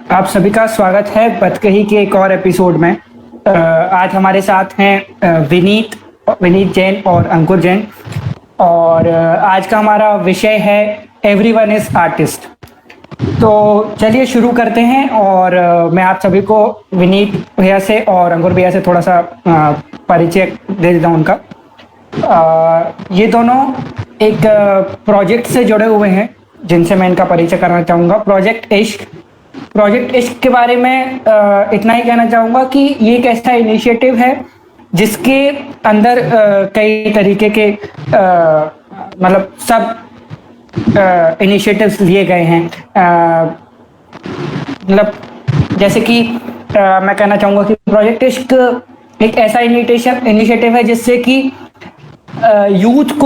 आप सभी का स्वागत है बतकही के एक और एपिसोड में। आज हमारे साथ हैं विनीत जैन और अंकुर जैन। और आज का हमारा विषय है एवरीवन इज आर्टिस्ट। तो चलिए शुरू करते हैं। और मैं आप सभी को विनीत भैया से और अंकुर भैया से थोड़ा सा परिचय दे देता हूँ उनका। ये दोनों एक प्रोजेक्ट से जुड़े हुए हैं जिनसे मैं इनका परिचय करना चाहूँगा, प्रोजेक्ट इश्क के बारे में इतना ही कहना चाहूँगा कि ये एक ऐसा इनिशिएटिव है जिसके अंदर कई तरीके के मतलब सब इनिशिएटिव्स लिए गए हैं। मतलब जैसे कि मैं कहना चाहूँगा कि प्रोजेक्ट इश्क एक ऐसा इनिशिएटिव है जिससे कि यूथ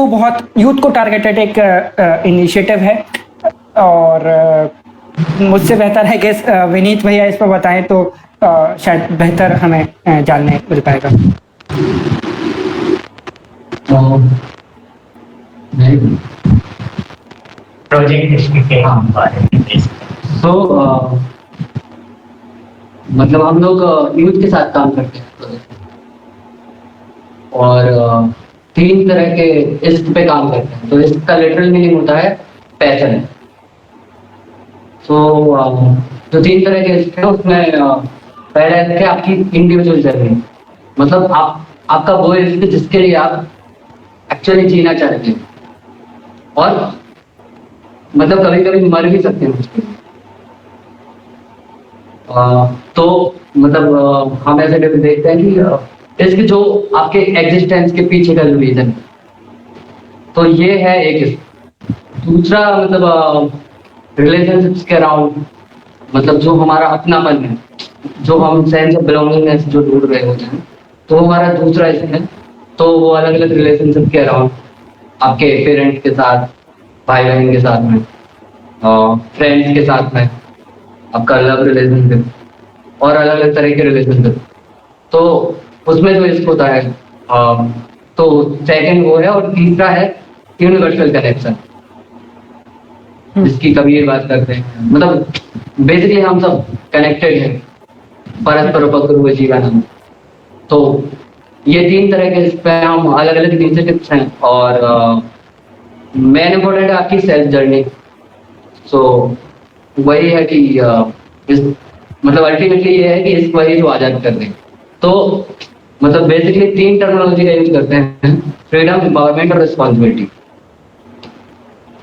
को टारगेटेड एक इनिशिएटिव है। और मुझसे बेहतर है कि विनीत भैया इस पर बताएं तो शायद बेहतर हमें जानने मिल पाएगा। प्रोजेक्ट इश्क के बारे में मतलब हम लोग यूथ के साथ काम करते हैं और 3 तरह के इश्क पे काम करते हैं। तो इश्क का लिटरल मीनिंग होता है पैशन। तो जो 3 तरह के इश्क है उसमें पहला है आपकी इंडिविजुअल जर्नी, मतलब आपका वो इश्क जिसके लिए आप एक्चुअली जीना चाहते हैं और मतलब कभी कभी मर भी सकते हैं उसके लिए। तो मतलब हम ऐसे देखते हैं कि इश्क जो आपके एग्जिस्टेंस के पीछे का रीजन, तो ये है एक इश्क। दूसरा मतलब रिलेशनशिप्स के अराउंड, मतलब जो हमारा अपनापन है, जो हम सेंस ऑफ बिलोंगिंगनेस जो ढूंढ रहे होते हैं, तो हमारा दूसरा इश्क है। तो वो अलग अलग रिलेशनशिप के अराउंड, आपके पेरेंट्स के साथ, भाई बहन के साथ में, फ्रेंड्स के साथ में, आपका लव रिलेशनशिप और अलग अलग तरह के रिलेशनशिप। तो उसमें जो इश्क होता है तो सेकंड वो है। और तीसरा है यूनिवर्सल कनेक्शन, जिसकी कबीर बात करते हैं। मतलब बेसिकली हम सब कनेक्टेड हैं, परस्पर उपद्रव जीवन हम। तो ये 3 तरह के इस पे हम अलग अलग इनिशिएटिव्स हैं। और मेन इम्पोर्टेंट है आपकी सेल्फ जर्नी। सो वही है कि मतलब अल्टीमेटली ये है कि इस वही जो आजाद कर रहे हैं। तो मतलब बेसिकली 3 टर्मिनोलॉजी का यूज करते हैं, फ्रीडम, एम्पावरमेंट और रिस्पॉन्सिबिलिटी।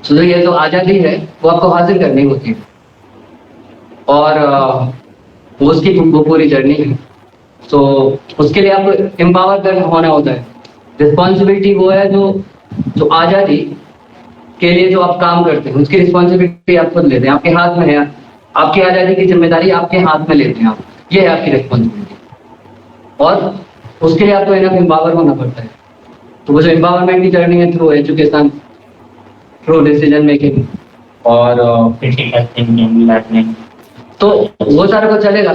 तो ये जो आज़ादी है वो आपको हासिल करनी होती है और वो उसकी पूरी जर्नी है। तो उसके लिए आपको एम्पावर होना होता है। रिस्पॉन्सिबिलिटी वो है जो आज़ादी के लिए जो आप काम करते हैं उसकी रिस्पॉन्सिबिलिटी आप खुद लेते हैं, आपके हाथ में है। आपकी आज़ादी की जिम्मेदारी आपके हाथ में लेते हैं आप, ये है आपकी रिस्पॉन्सिबिलिटी। और उसके लिए आपको इनफ एम्पावर होना पड़ता है। तो वो जो एम्पावरमेंट की जर्नी है through education, through decision making और क्रिटिकल थिंकिंग, लर्निंग, तो वो सारा कुछ चलेगा।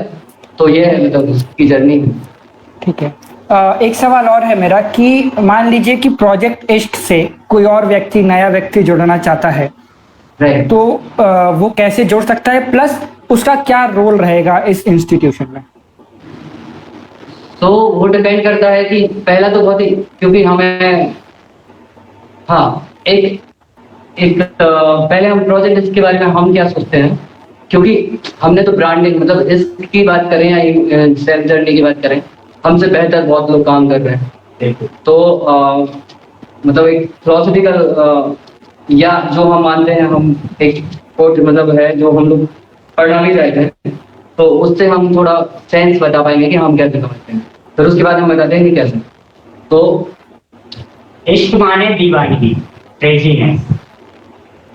तो ये है मतलब उसकी जर्नी है। ठीक है। एक सवाल और है मेरा कि मान लीजिए कि प्रोजेक्ट इश्क से कोई और नया व्यक्ति जुड़ना चाहता है, राइट, तो वो कैसे जुड़ सकता है, प्लस उसका क्या रोल रहेगा इस इंस्टीट्यूशन में? तो वो डिपेंड करता है कि पहला तो बहुत ही, क्योंकि हमें पहले हम प्रोजेक्ट इसके बारे में हम क्या सोचते हैं, क्योंकि हमने तो ब्रांडिंग मतलब इसकी बात करें या सेल्फ जर्नी की बात करें, हमसे बेहतर बहुत लोग काम कर रहे हैं। तो मतलब एक फिलोसफिकल या जो हम मानते हैं, हम एक कोट मतलब है जो हम लोग पढ़ना भी चाहते हैं, तो उससे हम थोड़ा सेंस बता पाएंगे कि हम कैसे समझते हैं। फिर उसके बाद हम बताते हैं कि कैसे। तो इश्क माने दीवानगी, क्रेजीनेस,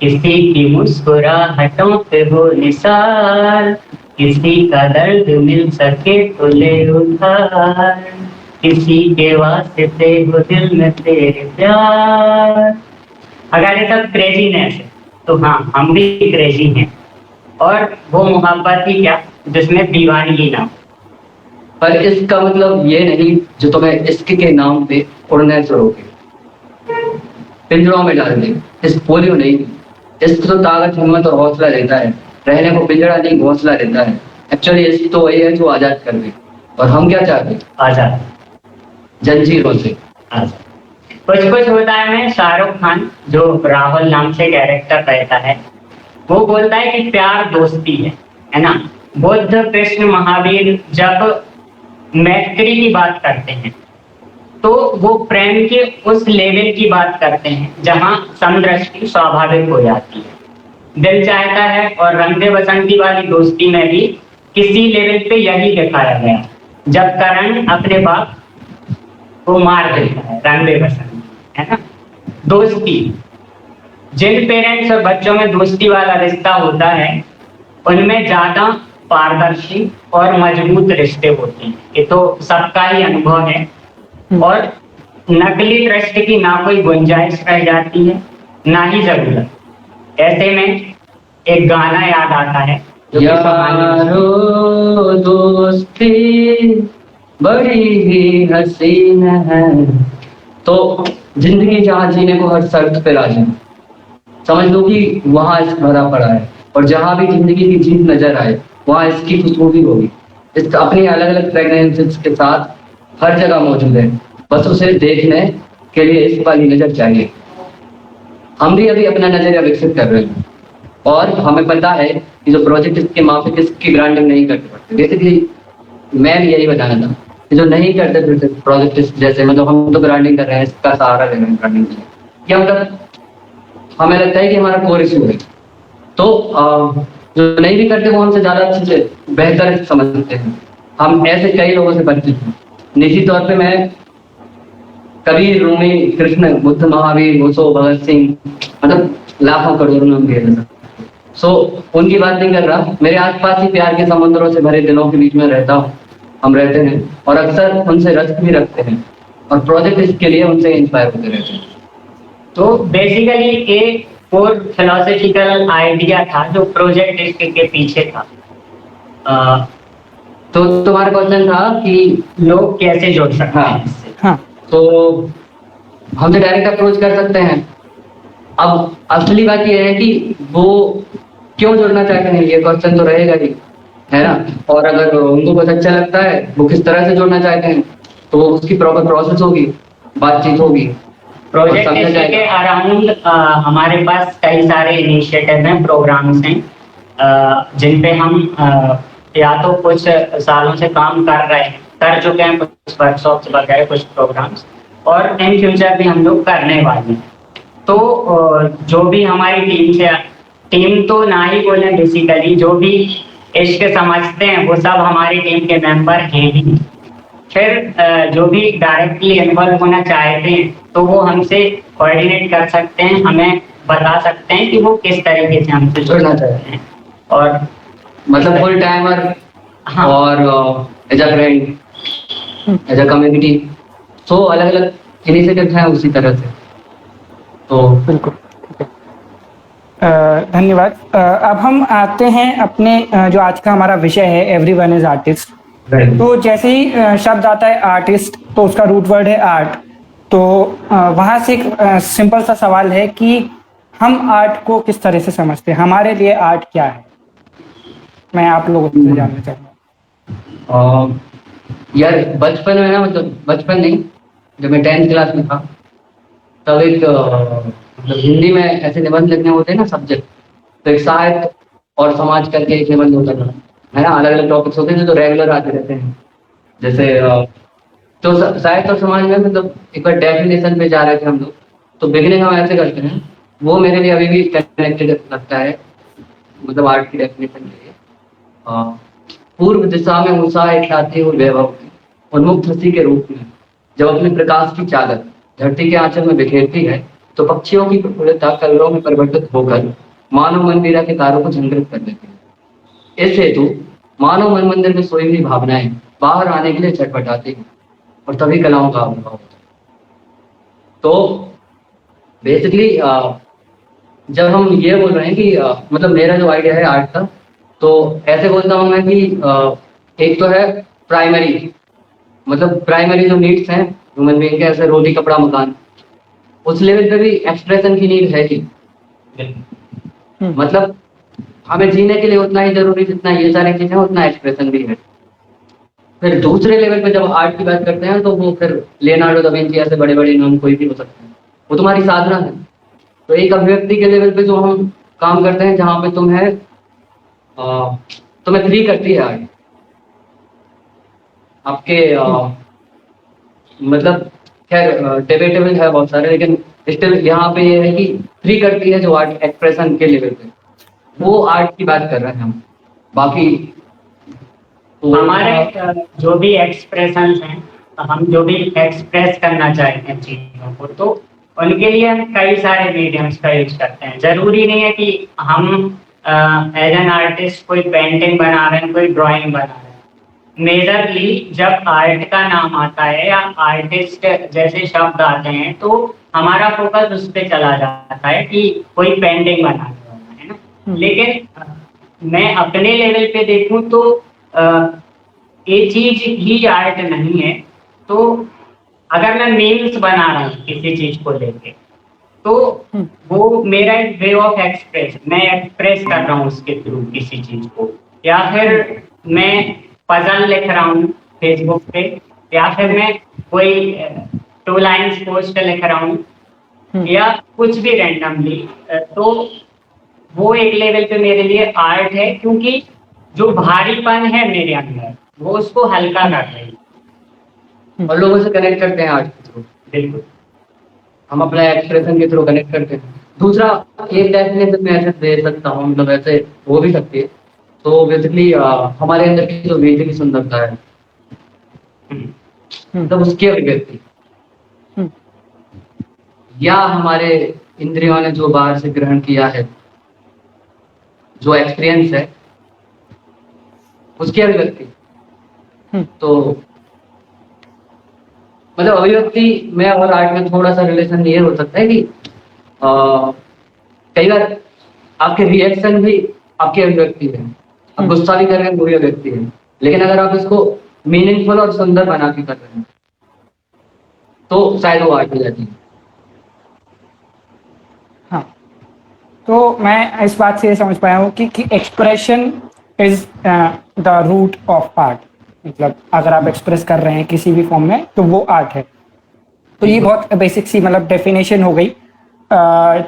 किसी की मुस्कुराहटों पे हो निसार, किसी का दर्द मिल सके तो ले उधार, किसी के वास्ते हो दिल में तेरे प्यार। अगर ये सब क्रेजीनेस है तो हाँ, हम भी क्रेजी हैं। और वो मोहब्बत ही क्या जिसमें दीवानगी ना हो। पर इसका मतलब ये नहीं जो तुम्हें इश्क के नाम पे उड़ने छोड़ोगे, पिंजरों में डाल दे। इस पोलियो नहीं, इश्क तो ताकत, हिम्मत और हौसला देता है। रहने को पिंजरा नहीं, घोंसला देता है। एक्चुअली इश्क तो वही है जो आजाद कर दे, और हम क्या चाहते हैं? आजाद, जंजीरों से। आजाद। कुछ कुछ होता है में शाहरुख खान, जो राहुल नाम से कैरेक्टर रहता है, वो बोलता है कि प्यार दोस्ती है ना। बुद्ध कृष्ण महावीर जब मैत्री की बात करते हैं तो वो प्रेम के उस लेवल की बात करते हैं जहां समदृष्टि स्वाभाविक हो जाती है। दिल चाहता है और रंगे बसंती वाली दोस्ती में भी किसी लेवल पे यही दिखाया गया, जब करण अपने बाप को मार देता है, रंगे बसंती, है ना। दोस्ती, जिन पेरेंट्स और बच्चों में दोस्ती वाला रिश्ता होता है उनमें ज्यादा पारदर्शी और मजबूत रिश्ते होते हैं। ये तो सबका ही अनुभव है, और नकली ट्रस्ट की ना कोई गुंजाइश रह जाती है ना ही जरूरत। ऐसे में एक गाना याद आता है जो कि यारो दोस्ती बड़ी ही हसीन है, तो जिंदगी जहाँ जीने को हर शर्त पे राजी, समझ लो कि वहां इश्क भरा पड़ा है, और जहां भी जिंदगी की जीत नजर आए वहां इसकी खुशबू भी होगी। इस अपनी अलग अलग फ्रेग्रेंसेस के साथ हर जगह मौजूद है, बस उसे देखने के लिए इस वाली नजर चाहिए। हम भी अभी अपना नजरिया विकसित कर रहे हैं, और हमें पता है कि जो प्रोजेक्ट इसके माफिक इसकी ब्रांडिंग नहीं करते पड़ते। बेसिकली मैं भी यही बताना था कि जो नहीं करते फिर प्रोजेक्ट जैसे, मतलब हम तो ब्रांडिंग कर रहे हैं, इसका सहारा ले रहे हैं ब्रांडिंग के लिए, या मतलब हमें लगता है कि हमारा कोर इशू है, तो जो नहीं भी करते वो हमसे ज्यादा अच्छे से बेहतर समझते हैं। हम ऐसे कई लोगों से परिचित हैं। निजी तौर पे मैं कबीर, रूमी, कृष्ण, बुद्ध, महावीर, ओशो, भगत सिंह, मतलब लाखों करोड़ों नाम दिए जाते। सो उनकी बात नहीं कर रहा, मेरे आसपास ही प्यार के समुद्रों से भरे दिलों के बीच में रहता हूँ, हम रहते हैं, और अक्सर उनसे रश्क भी रखते हैं, और प्रोजेक्ट इसके लिए उनसे इंस्पायर होते रहते हैं। तो बेसिकली एक कोर फिलोसॉफिकल आइडिया था जो प्रोजेक्ट इसके पीछे था। तो तुम्हारा क्वेश्चन था कि लोग कैसे जुड़ सकते हैं इससे? हाँ, तो हम तो डायरेक्ट अप्रोच कर सकते हैं। अब असली बात यह है कि वो क्यों जुड़ना चाहते हैं, ये क्वेश्चन तो रहेगा ही, है ना। और अगर उनको बहुत अच्छा लगता है, वो किस तरह से जुड़ना चाहते हैं, तो उसकी प्रॉपर प्रोसेस होगी, बातचीत होगी, प्रोजेक्ट के अराउंड हमारे पास कई सारे इनिशिएटिव हैं, प्रोग्राम्स हैं, जिन पे हम या तो कुछ सालों से काम कर चुके हैं, कुछ वर्कशॉप्स वगैरह, कुछ प्रोग्राम्स, और इन फ्यूचर भी हम लोग करने वाले हैं। तो जो भी हमारी टीम तो ना ही बोले, बेसिकली जो भी इश्क समझते हैं वो सब हमारी टीम के मेंबर हैं ही। फिर जो भी डायरेक्टली इन्वॉल्व होना चाहते हैं तो वो हमसे कोऑर्डिनेट कर सकते हैं, हमें बता सकते हैं कि वो किस तरीके से हमसे जुड़ना चाहते हैं, और मतलब फुल टाइमर, हाँ, और as a friend, as a community, तो अलग अलग इनिशिएटिव हैं उसी तरह से। तो बिल्कुल ठीक है। धन्यवाद। अब हम आते हैं अपने जो आज का हमारा विषय है, एवरीवन इज आर्टिस्ट। तो जैसे ही शब्द आता है आर्टिस्ट, तो उसका रूट वर्ड है आर्ट। तो वहाँ से एक सिंपल सा सवाल है कि हम आर्ट को किस तरह से समझते हैं, हमारे लिए आर्ट क्या है, मैं आप लोगों से जानना चाहूँगा। यार बचपन में ना, मतलब बचपन नहीं, जब मैं 10th क्लास में था तब एक मतलब हिंदी में ऐसे निबंध लिखने होते हैं ना सब्जेक्ट, तो एक साहित्य और समाज करके एक निबंध होता था, है ना। अलग अलग टॉपिक्स होते हैं जो रेगुलर आते रहते हैं, जैसे तो साहित्य और समाज में मतलब एक बार डेफिनेशन पे जा रहे थे हम लोग, तो बिगिनिंग हम ऐसे करते हैं, वो मेरे लिए अभी भी कनेक्टेड लगता है, मतलब आर्ट की डेफिनेशन के लिए। पूर्व दिशा में ऊंचाई ख्याति और वैभव उन्मुक्त हंसी के रूप में जब अपने प्रकाश की चादर धरती के आंचल में बिखेरती है, तो पक्षियों की प्रफुल्लता कलरों में परिवर्तित होकर मानव मंदिरा के तारों को झंकृत कर देती है। इस हेतु मानव मन मंदिर में सोई हुई भावनाएं बाहर आने के लिए छटपटाती हैं, और तभी कलाओं का आविर्भाव होता है। तो बेसिकली जब हम ये बोल रहे हैं कि मतलब मेरा जो आइडिया है आर्ट का, तो ऐसे बोलता हूँ मैं कि एक तो है प्राइमरी, मतलब प्राइमरी जो नीड्स हैं ह्यूमन बीइंग के, ऐसे रोटी कपड़ा मकान, उस लेवल पे भी एक्सप्रेशन की नीड है ही। मतलब हमें जीने के लिए उतना ही जरूरी जितना ये सारी चीजें उतना एक्सप्रेशन भी है। फिर दूसरे लेवल पे जब आर्ट की बात करते हैं तो वो फिर लियोनार्डो दा विंची ऐसे बड़े बड़े नाम कोई भी हो सकते हैं, वो तुम्हारी साधना है। तो एक अभिव्यक्ति के लेवल पे जो हम काम करते हैं जहाँ पे तुम्हें फ्री करती है आर्ट आपके मतलब खैर डिबेटेबल है बहुत सारे, लेकिन स्टिल यहाँ पे ये है कि फ्री करती है जो आर्ट एक्सप्रेशन के लेवल पे, वो आर्ट की बात कर रहे हैं हम। बाकी तो हमारे जो भी एक्सप्रेशंस हैं, हम जो भी एक्सप्रेस करना चाहते हैं चीजों को, तो उनके लिए हम कई सारे मीडियम्स का यूज करते हैं। जरूरी नहीं है कि हम एज एन आर्टिस्ट कोई पेंटिंग बना रहे हैं, कोई ड्राइंग बना रहे हैं। मेजरली जब आर्ट का नाम आता है या आर्टिस्ट जैसे शब्द आते हैं तो हमारा फोकस उस पर चला जाता है कि कोई पेंटिंग बनाने वाला है ना। लेकिन मैं अपने लेवल पे देखूं तो ये चीज ही आर्ट नहीं है। तो अगर मैं मीम्स बना रहा हूँ किसी चीज को लेके, तो वो मेरा एक वे ऑफ एक्सप्रेस, मैं एक्सप्रेस कर रहा हूँ उसके थ्रू किसी चीज को। या फिर मैं पजल लिख रहा हूँ फेसबुक पे, या फिर मैं कोई 2 लाइन्स पोस्ट लिख रहा हूँ, या कुछ भी रैंडमली, तो वो एक लेवल पे मेरे लिए आर्ट है, क्योंकि जो भारीपन है मेरे अंदर वो उसको हल्का कर रही है। और लोगों से कनेक्ट करते हैं आर्ट के थ्रू। बिल्कुल, हम अपना एक्सप्रेशन के थ्रू कनेक्ट करते हैं। दूसरा एक डेफिनेशन में ऐसे दे सकता हूँ, मतलब ऐसे हो भी सकती है। तो बेसिकली हमारे अंदर की जो भीतरी सुंदरता है, मतलब उसकी अभिव्यक्ति, या हमारे इंद्रियों ने जो बाहर से ग्रहण किया है, जो एक्सपीरियंस है, उसकी अभिव्यक्ति। तो मतलब अभिव्यक्ति में और आर्ट में थोड़ा सा रिलेशन ये हो सकता है कि कई बार आपके रिएक्शन भी आपकी अभिव्यक्ति है। आप गुस्सा भी कर रहे हैं, वो भी अभिव्यक्ति है। लेकिन अगर आप इसको मीनिंगफुल और सुंदर बना के कर रहे हैं तो शायद वो आर्ट हो जाती है। हाँ, तो मैं इस बात से ये समझ पाया हूँ कि expression is the root of art. मतलब अगर आप एक्सप्रेस कर रहे हैं किसी भी फॉर्म में तो वो आर्ट है। तो ये बहुत बेसिक सी मतलब डेफिनेशन हो गई।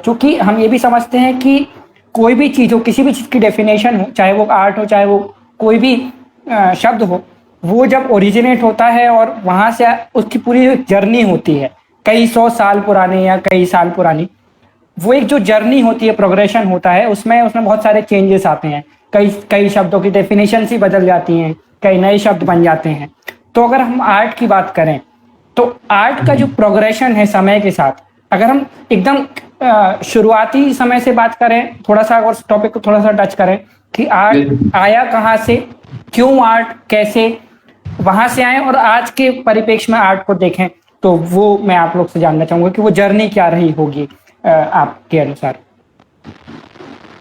चूंकि हम ये भी समझते हैं कि कोई भी चीज़ हो, किसी भी चीज़ की डेफिनेशन हो, चाहे वो आर्ट हो, चाहे वो कोई भी शब्द हो, वो जब ओरिजिनेट होता है और वहाँ से उसकी पूरी जर्नी होती है, कई 100 साल पुरानी या कई साल पुरानी, वो एक जो जर्नी होती है, प्रोग्रेशन होता है, उसमें बहुत सारे चेंजेस आते हैं। कई शब्दों की डेफिनेशन ही बदल जाती हैं, कई नए शब्द बन जाते हैं। तो अगर हम आर्ट की बात करें तो आर्ट का जो प्रोग्रेशन है समय के साथ, अगर हम एकदम शुरुआती समय से बात करें, थोड़ा सा और टॉपिक को थोड़ा सा टच करें कि आर्ट आया कहाँ से, क्यों आर्ट, कैसे वहां से आए, और आज के परिप्रेक्ष्य में आर्ट को देखें, तो वो मैं आप लोग से जानना चाहूंगा कि वो जर्नी क्या रही होगी आपके अनुसार।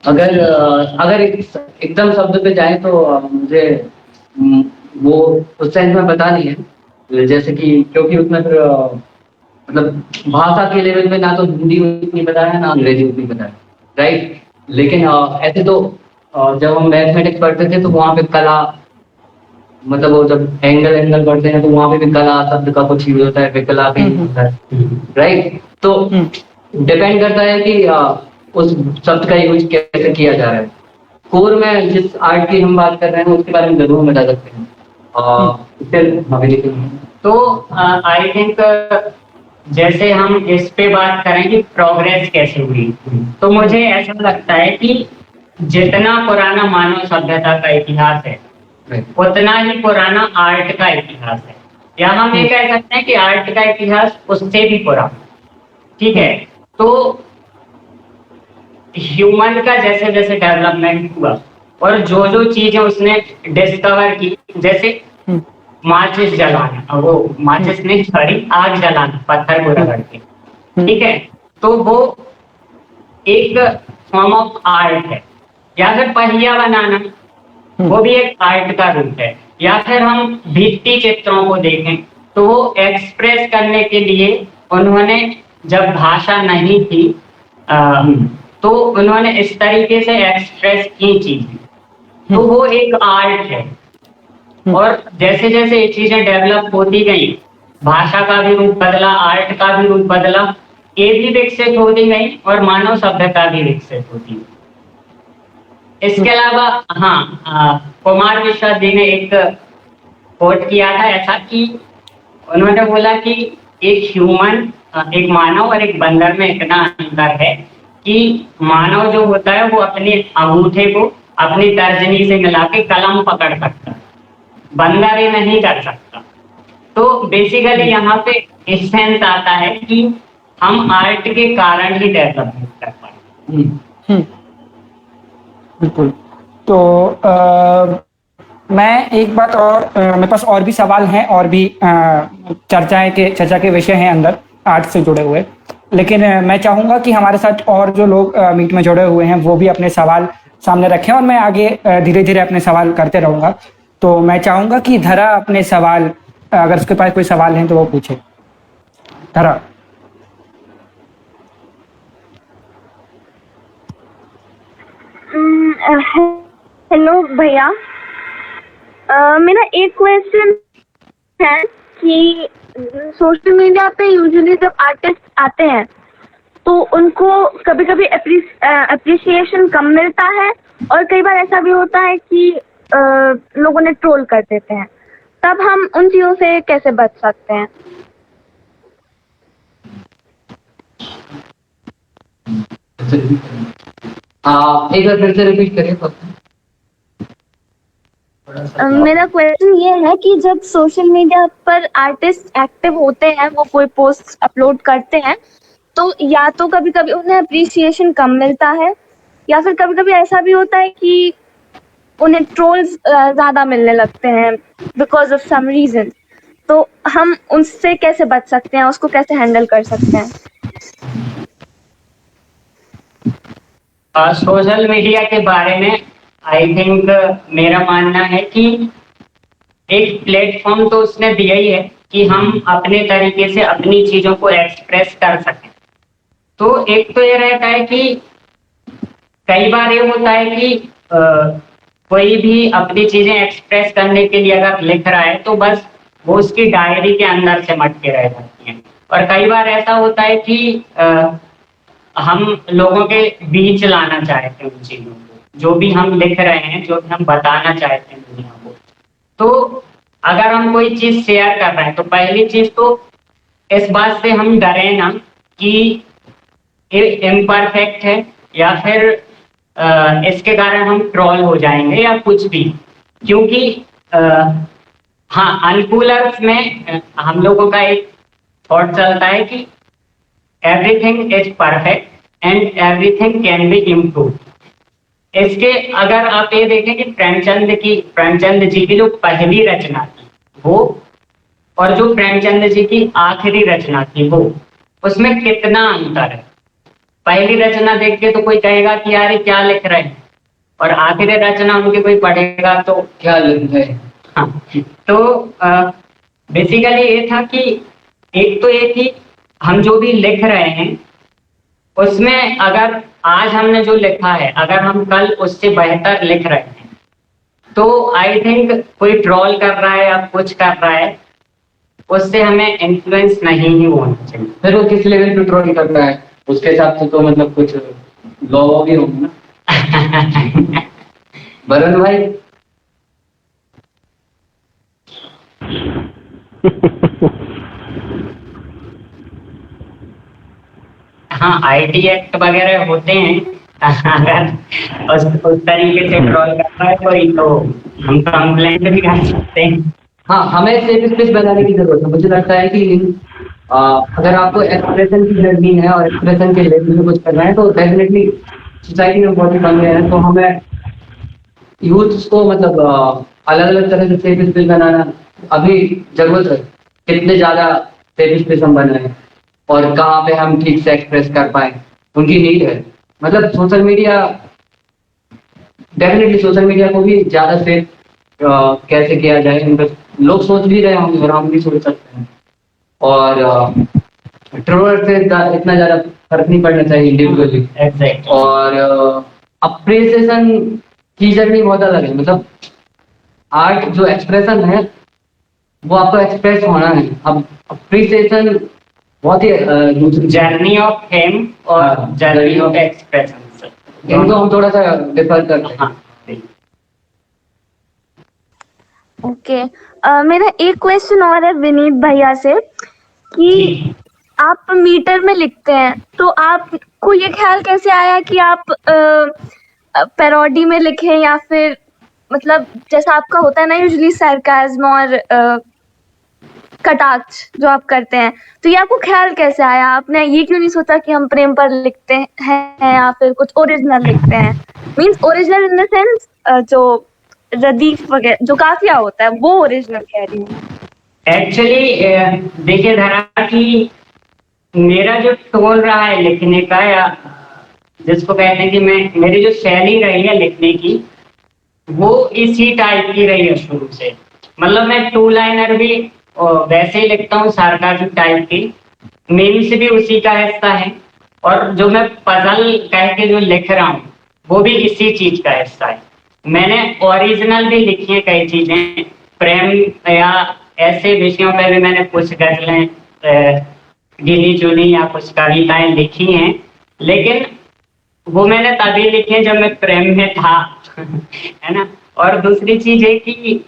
अगर एकदम शब्द पे जाए तो मुझे वो उस सेंस में पता नहीं है, जैसे कि क्योंकि उसमें फिर मतलब भाषा के लेवल पे ना तो हिंदी उतनी पता है, ना अंग्रेजी उतनी पता है, राइट। लेकिन ऐसे तो जब हम मैथमेटिक्स पढ़ते थे तो वहाँ पे कला, मतलब वो जब एंगल पढ़ते हैं तो वहाँ पे भी कला शब्द का कुछ यूज होता है, विकला भी होता है, राइट। तो डिपेंड करता है कि उस शब्द का यूज कैसे किया जा रहा है। कोर में जिस आर्ट की हम बात कर रहे हैं उसके बारे में जरूर बता सकते हैं। तो आई थिंक जैसे हम इस पे बात करें कि प्रोग्रेस कैसे हुई, तो मुझे ऐसा लगता है कि जितना पुराना मानव सभ्यता का इतिहास है उतना ही पुराना आर्ट का इतिहास है। या हम ये कह सकते हैं कि आर्ट का इतिहास उससे भी पुराना, ठीक है। तो ह्यूमन का जैसे जैसे डेवलपमेंट हुआ और जो जो चीजें उसने डिस्कवर की, जैसे माचिस जलाना, वो माचिस ने छड़ी आग जलाना पत्थर को रगड़ के, ठीक है, तो वो एक फॉर्म ऑफ आर्ट है। या फिर पहिया बनाना, वो भी एक आर्ट का रूप है। या फिर हम भित्ति चित्रों को देखें तो वो एक्सप्रेस करने के लिए उन्होंने, जब भाषा नहीं थी, तो उन्होंने इस तरीके से एक्सप्रेस की चीजें, तो वो एक आर्ट है। और जैसे जैसे ये चीजें डेवलप होती गई, भाषा का भी रूप बदला, आर्ट का भी रूप बदला, ये भी विकसित होती गई और मानव सभ्यता भी विकसित होती गई। इसके अलावा कुमार विश्वास जी ने एक कोट किया था ऐसा कि उन्होंने बोला कि एक मानव और एक बंदर में इतना अंतर है कि मानव जो होता है वो अपने अंगूठे को अपनी तर्जनी से मिला के कलम पकड़ सकता है, बंदर ये नहीं कर सकता। तो बेसिकली यहाँ पे इस सेंस आता है कि हम आर्ट के कारण ही डेवलपमेंट कर पाए। बिल्कुल। तो मैं एक बात और मेरे पास और भी सवाल हैं और भी चर्चा के विषय हैं अंदर आर्ट से जुड़े हुए, लेकिन मैं चाहूँगा कि हमारे साथ और जो लोग मीट में जुड़े हुए हैं वो भी अपने सवाल सामने रखें और मैं आगे धीरे धीरे अपने सवाल करते रहूँगा। तो मैं चाहूँगा कि धरा अपने सवाल, अगर उसके पास कोई सवाल हैं तो वो पूछे। धरा। हेलो भैया, मेरा एक क्वेश्चन है कि सोशल मीडिया पे यूजुअली जब आर्टिस्ट आते हैं तो उनको कभी कभी अप्रिसिएशन कम मिलता है और कई बार ऐसा भी होता है कि लोग उन्हें ट्रोल कर देते हैं, तब हम उन चीजों से कैसे बच सकते हैं? एक बार फिर से रिपीट करिए। मेरा क्वेश्चन ये है कि जब सोशल मीडिया पर आर्टिस्ट एक्टिव होते हैं, वो कोई पोस्ट अपलोड करते हैं, तो या तो कभी कभी उन्हें अप्रिसिएशन कम मिलता है या फिर कभी कभी ऐसा भी होता है कि उन्हें ट्रोल्स ज्यादा मिलने लगते हैं बिकॉज ऑफ सम रीजन। तो हम उनसे कैसे बच सकते हैं, उसको कैसे हैंडल कर सकते हैं? सोशल मीडिया के बारे में आई थिंक मेरा मानना है कि एक प्लेटफॉर्म तो उसने दिया ही है कि हम अपने तरीके से अपनी चीजों को एक्सप्रेस कर सकें। तो एक तो ये रहता है कि कई बार ये होता है कि कोई भी अपनी चीजें एक्सप्रेस करने के लिए अगर लिख रहा है तो बस वो उसकी डायरी के अंदर से मटके रह जाती हैं। और कई बार ऐसा होता है कि हम लोगों के बीच लाना चाहते हैं उन चीजों को, जो भी हम लिख रहे हैं, जो भी हम बताना चाहते हैं दुनिया को। तो अगर हम कोई चीज शेयर कर रहे हैं तो पहली चीज तो इस बात से हम डरे ना कि ये इम्परफेक्ट है या फिर इसके कारण हम ट्रोल हो जाएंगे या कुछ भी, क्योंकि अनुकूल अर्थ में हम लोगों का एक थॉट चलता है कि everything is perfect and everything can be improve. इसके अगर आप ये देखें कि प्रेमचंद जी की जो पहली रचना थी वो और जो प्रेमचंद जी की आखिरी रचना थी वो, उसमें कितना अंतर है। पहली रचना देख के तो कोई कहेगा कि यार क्या लिख रहे हैं, और आखिरी रचना उनकी कोई पढ़ेगा तो क्या लिख रहे हैं। हाँ, तो बेसिकली ये था कि एक तो ये थी हम जो भी लिख रहे हैं उसमें अगर आज हमने जो लिखा है अगर हम कल उससे बेहतर लिख रहे हैं तो आई थिंक कोई ट्रोल कर रहा है या कुछ कर रहा है उससे हमें इन्फ्लुएंस नहीं ही होना चाहिए। फिर वो किस लेवल पे ट्रोल कर रहा है उसके हिसाब से तो मतलब कुछ लॉ भी होंगे ना। वरुण भाई हाँ, आईटी एक्ट वगैरह होते हैं। अगर उस तरीके से ट्रोल करता है कोई तो हम कंप्लेंट भी कर सकते हैं। हाँ, हमें सेफ स्पेस बनाने की जरूरत है। मुझे लगता है कि अगर आपको एक्सप्रेशन की जर्नी है और एक्सप्रेशन के लेवल में कुछ करना है तो डेफिनेटली सोसाइटी में बहुत ही कम है, तो हमें यूथ को मतलब अलग अलग तरह से सेफ स्पेस बनाना अभी जरूरत है। कितने ज्यादा सेफ स्पेस हम बनाए और कहाँ पे हम ठीक से एक्सप्रेस कर पाए, उनकी नीड है। मतलब social media, definitely social media को भी ज्यादा सेफ कैसे किया जाए, लोग सोच भी रहे होंगे और हम भी सोच सकते हैं। और इंट्रोवर्ट से इतना ज्यादा फर्क नहीं पड़ना चाहिए इंडिविजुअली। एग्जैक्ट। और अप्रिसिएशन की जर्नी बहुत अलग है। मतलब आर्ट जो एक्सप्रेशन है वो आपको एक्सप्रेस होना है। अब अप्रिसिएशन बहुत ही दूसरी जर्नी ऑफ फेम और हाँ, जर्नी ऑफ एक्सप्रेशन, इनको हम थोड़ा सा डिफर करते हैं। हाँ। ओके, मेरा एक क्वेश्चन और है विनीत भैया से कि जी। आप मीटर में लिखते हैं, तो आपको ये ख्याल कैसे आया कि आप पैरोडी में लिखें, या फिर मतलब जैसा आपका होता है ना यूजुअली सरकाज़्म और कटाक्ष जो आप करते हैं, तो ये आपको ख्याल कैसे आया? आपने ये क्यों नहीं सोचा कि हम प्रेम पर लिखते हैं या फिर कुछ ओरिजिनल लिखते हैं? Means original in the sense जो रदीफ वगैरह जो काफिया होता है वो ओरिजिनल कह रही हूँ। एक्चुअली देखिए धरा कि मेरा जो टोन रहा है लिखने का, या जिसको कहते हैं कि मेरी जो शैली रही है लिखने की, वो इसी टाइप की रही है शुरू से। मतलब मैं टू लाइनर भी वैसे ही लिखता हूँ, सार्कास्म टाइप की, मीम्स भी उसी का हिस्सा है, और जो मैं पजल कह के जो लिख रहा हूँ वो भी इसी चीज का हिस्सा है। मैंने ओरिजिनल भी लिखी है कई चीजें, प्रेम या ऐसे विषयों पर भी मैंने कुछ गजलें गिनी चुनी या कुछ कविताएं लिखी हैं, लेकिन वो मैंने तभी लिखी है जब मैं प्रेम में था है ना। और दूसरी चीज है कि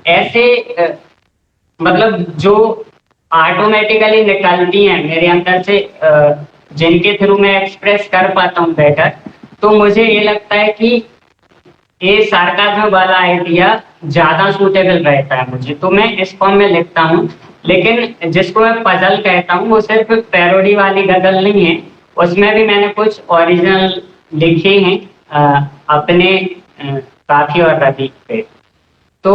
ऐसे मतलब जो ऑटोमेटिकली निकलती हैं मेरे अंदर से, जिनके थ्रू मैं एक्सप्रेस कर पाता हूँ बेटर, तो मुझे ये लगता है कि ये सार्कास्म वाला आइडिया ज्यादा सूटेबल रहता है मुझे, तो मैं इस फॉर्म में लिखता हूँ। लेकिन जिसको मैं पजल कहता हूँ वो सिर्फ पैरोडी वाली गजल नहीं है, उसमें भी मैंने कुछ ओरिजिनल लिखे हैं अपने काफी और रदीफ पे, तो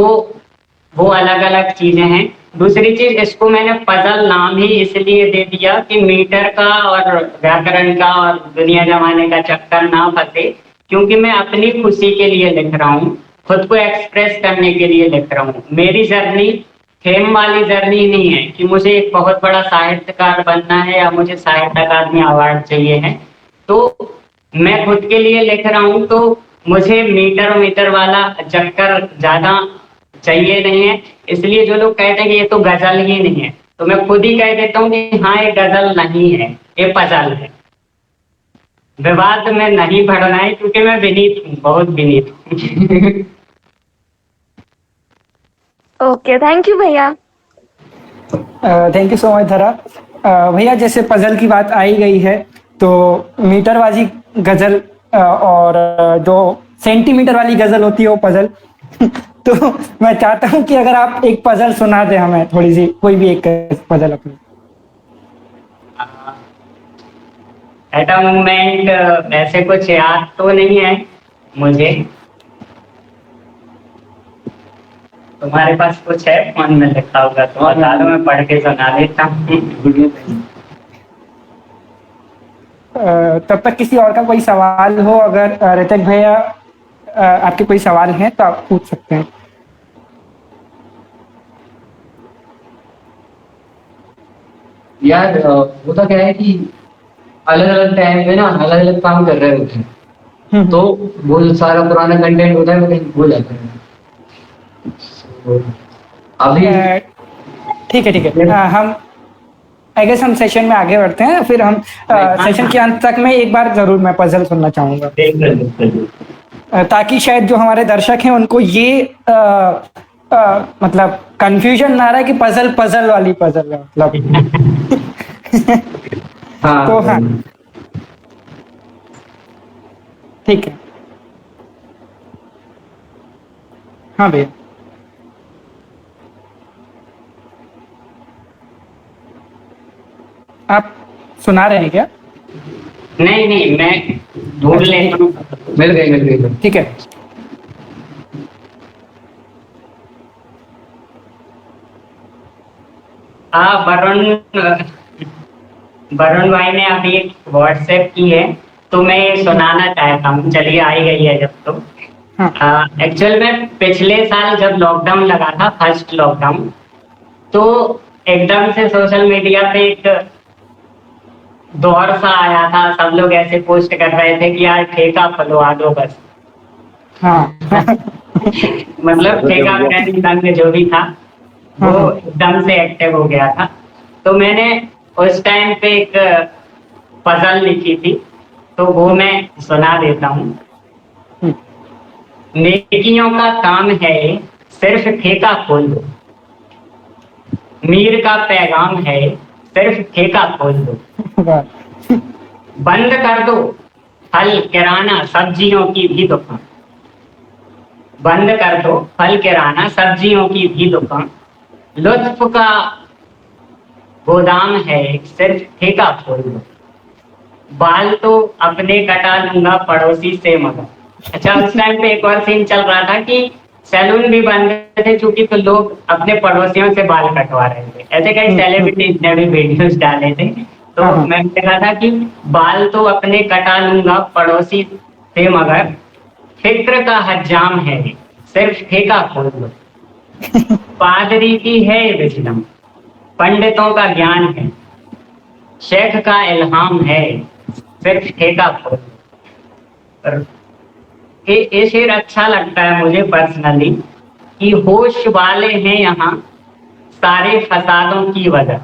वो अलग अलग चीजें हैं। दूसरी चीज, इसको मैंने पजल नाम ही इसलिए दे दिया कि मीटर का और व्याकरण का और दुनिया जमाने का चक्कर ना फंसे, क्योंकि मैं अपनी खुशी के लिए लिख रहा हूँ, खुद को एक्सप्रेस करने के लिए लिख रहा हूँ। मेरी जर्नी फेम वाली जर्नी नहीं है कि मुझे एक बहुत बड़ा साहित्यकार बनना है या मुझे साहित्य अकादमी अवार्ड चाहिए है। तो मैं खुद के लिए लिख रहा हूँ, तो मुझे मीटर वाला चक्कर ज्यादा चाहिए नहीं है। इसलिए जो लोग कहते हैं कि ये तो गजल ही नहीं है, तो मैं खुद ही कह देता हूँ कि हाँ ये गजल नहीं है, ये पजल है। विवाद में नहीं बढ़ना है, क्योंकि मैं विनीत हूँ, बहुत विनीत हूँ। ओके, थैंक यू भैया। थैंक यू सो मच धरा। भैया जैसे पजल की बात आई गई है, तो मीटरबाजी गजल और जो सेंटीमीटर वाली गजल होती है वो पजल तो मैं चाहता हूँ कि अगर आप एक पजल सुना दे हमें, थोड़ी सी, कोई भी एक पजल अपनी। एट अ मोमेंट ऐसे कुछ याद तो नहीं है मुझे। तुम्हारे पास कुछ है फोन में लिखा होगा तो बता दो, मैं पढ़ के सुना देता हूँ। तब तक किसी और का कोई सवाल हो, अगर ऋतिक भैया आपके कोई सवाल हैं तो आप पूछ सकते हैं। यार होता क्या है कि अलग अलग टाइम पे ना अलग अलग काम कर रहे होते हैं, तो वो जो सारा पुराना कंटेंट होता है वो कहीं भूल जाते हैं। अभी ठीक है, हम आई गेस हम सेशन में आगे बढ़ते हैं, फिर हम सेशन के अंत तक में एक बार जरूर मैं पजल सुनना चाहूंगा, ताकि शायद जो हमारे दर्शक हैं उनको ये मतलब कंफ्यूजन ना रहा कि पजल वाली पजल है, मतलब हाँ, तो हाँ ठीक है। हाँ भैया, आप सुना रहे हैं क्या? नहीं, मैं ढूंढ लेता हूँ। मिल गई। ठीक है। वरुण भाई ने अभी एक व्हाट्सएप की है, तो मैं ये सुनाना चाहता हूँ। चलिए, आई गई है जब तो। एक्चुअल में पिछले साल जब लॉकडाउन लगा था, फर्स्ट लॉकडाउन, तो एकदम से सोशल मीडिया पे एक दौर सा आया था, सब लोग ऐसे पोस्ट कर रहे थे कि यार ठेका खुलवा दो बस। हाँ मतलब ठेका प्रेसिंग दंग जो भी था वो एकदम से एक्टिव हो गया था। तो मैंने उस टाइम पे एक पजल लिखी थी, तो वो मैं सुना देता हूँ। नेकियों का काम है सिर्फ ठेका खोल दो, मीर का पैगाम है सिर्फ ठेका खोल दो, बंद कर दो फल किराना सब्जियों की भी दुकान, बंद कर दो फल किराना सब्जियों की भी दुकान, लुत्फ का गोदाम है सिर्फ ठेका खोल दो, बाल तो अपने कटा लूंगा पड़ोसी से मगर। अच्छा, उस टाइम पे एक और सीन चल रहा था कि सैलून भी बंद थे चूंकि, तो लोग अपने पड़ोसियों से बाल कटवा रहे थे। ऐसे कई सेलिब्रिटीज ने भी वीडियोस डाले थे। तो मैं देखा था कि बाल तो अपने कटा लूंगा पड़ोसी से मगर, फिक्र का हज्जाम है सिर्फ ठेका खोल दो, पादरी की है विजडम पंडितों का ज्ञान है, शेख का इल्हाम है सिर्फ ठेका खोल दो। ये शेर अच्छा लगता है मुझे पर्सनली कि होश वाले हैं यहाँ सारे फसादों की वजह,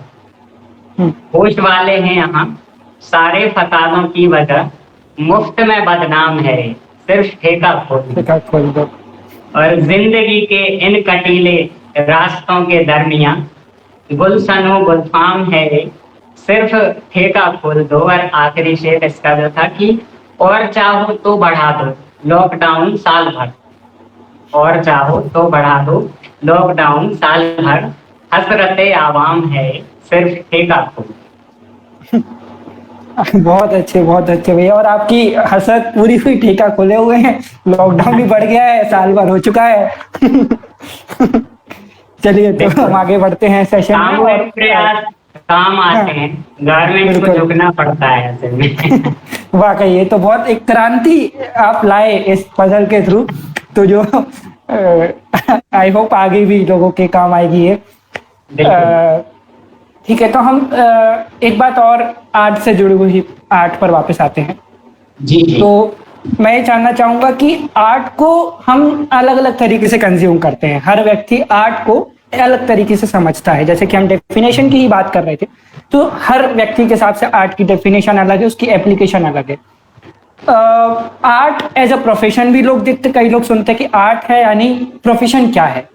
होश वाले हैं यहाँ सारे फसादों की वजह, मुफ्त में बदनाम है सिर्फ ठेका खोल दो। और जिंदगी के इन कटीले रास्तों के दरमियान गुलशनो गुलफाम है सिर्फ ठेका खोल दो। और आखिरी शेर इसका जो था कि और चाहो तो बढ़ा दो लॉकडाउन साल भर, और चाहो तो बढ़ा दो लॉकडाउन साल भर, हसरते आवाम है सिर्फ ठेका खोल। बहुत अच्छे भैया। और आपकी हसरत पूरी हुई, ठेका खोले हुए हैं, लॉकडाउन भी बढ़ गया है, साल भर हो चुका है। चलिए तो हम आगे बढ़ते हैं सेशन में। और प्रयास काम आते हैं, गवर्नमेंट को झुकना पड़ता है ऐसे में। वाकई ये तो बहुत एक क्रांति आप लाए इस पजल के थ्रू, तो जो आई होप आगे भी लोगों के काम आएगी ये। ठीक है, तो हम एक बात और आर्ट से जुड़ी हुई आर्ट पर वापस आते हैं। जी। तो मैं जानना चाहूंगा कि आर्ट को हम अलग अलग तरीके से कंज्यूम करते हैं, हर व्यक्ति आर्ट को अलग तरीके से समझता है। जैसे कि हम डेफिनेशन की ही बात कर रहे थे, तो हर व्यक्ति के हिसाब से आर्ट की डेफिनेशन अलग है, उसकी एप्लीकेशन अलग है। आर्ट एज अ प्रोफेशन भी लोग देखते, कई लोग सुनते हैं कि आर्ट है यानी प्रोफेशन क्या है,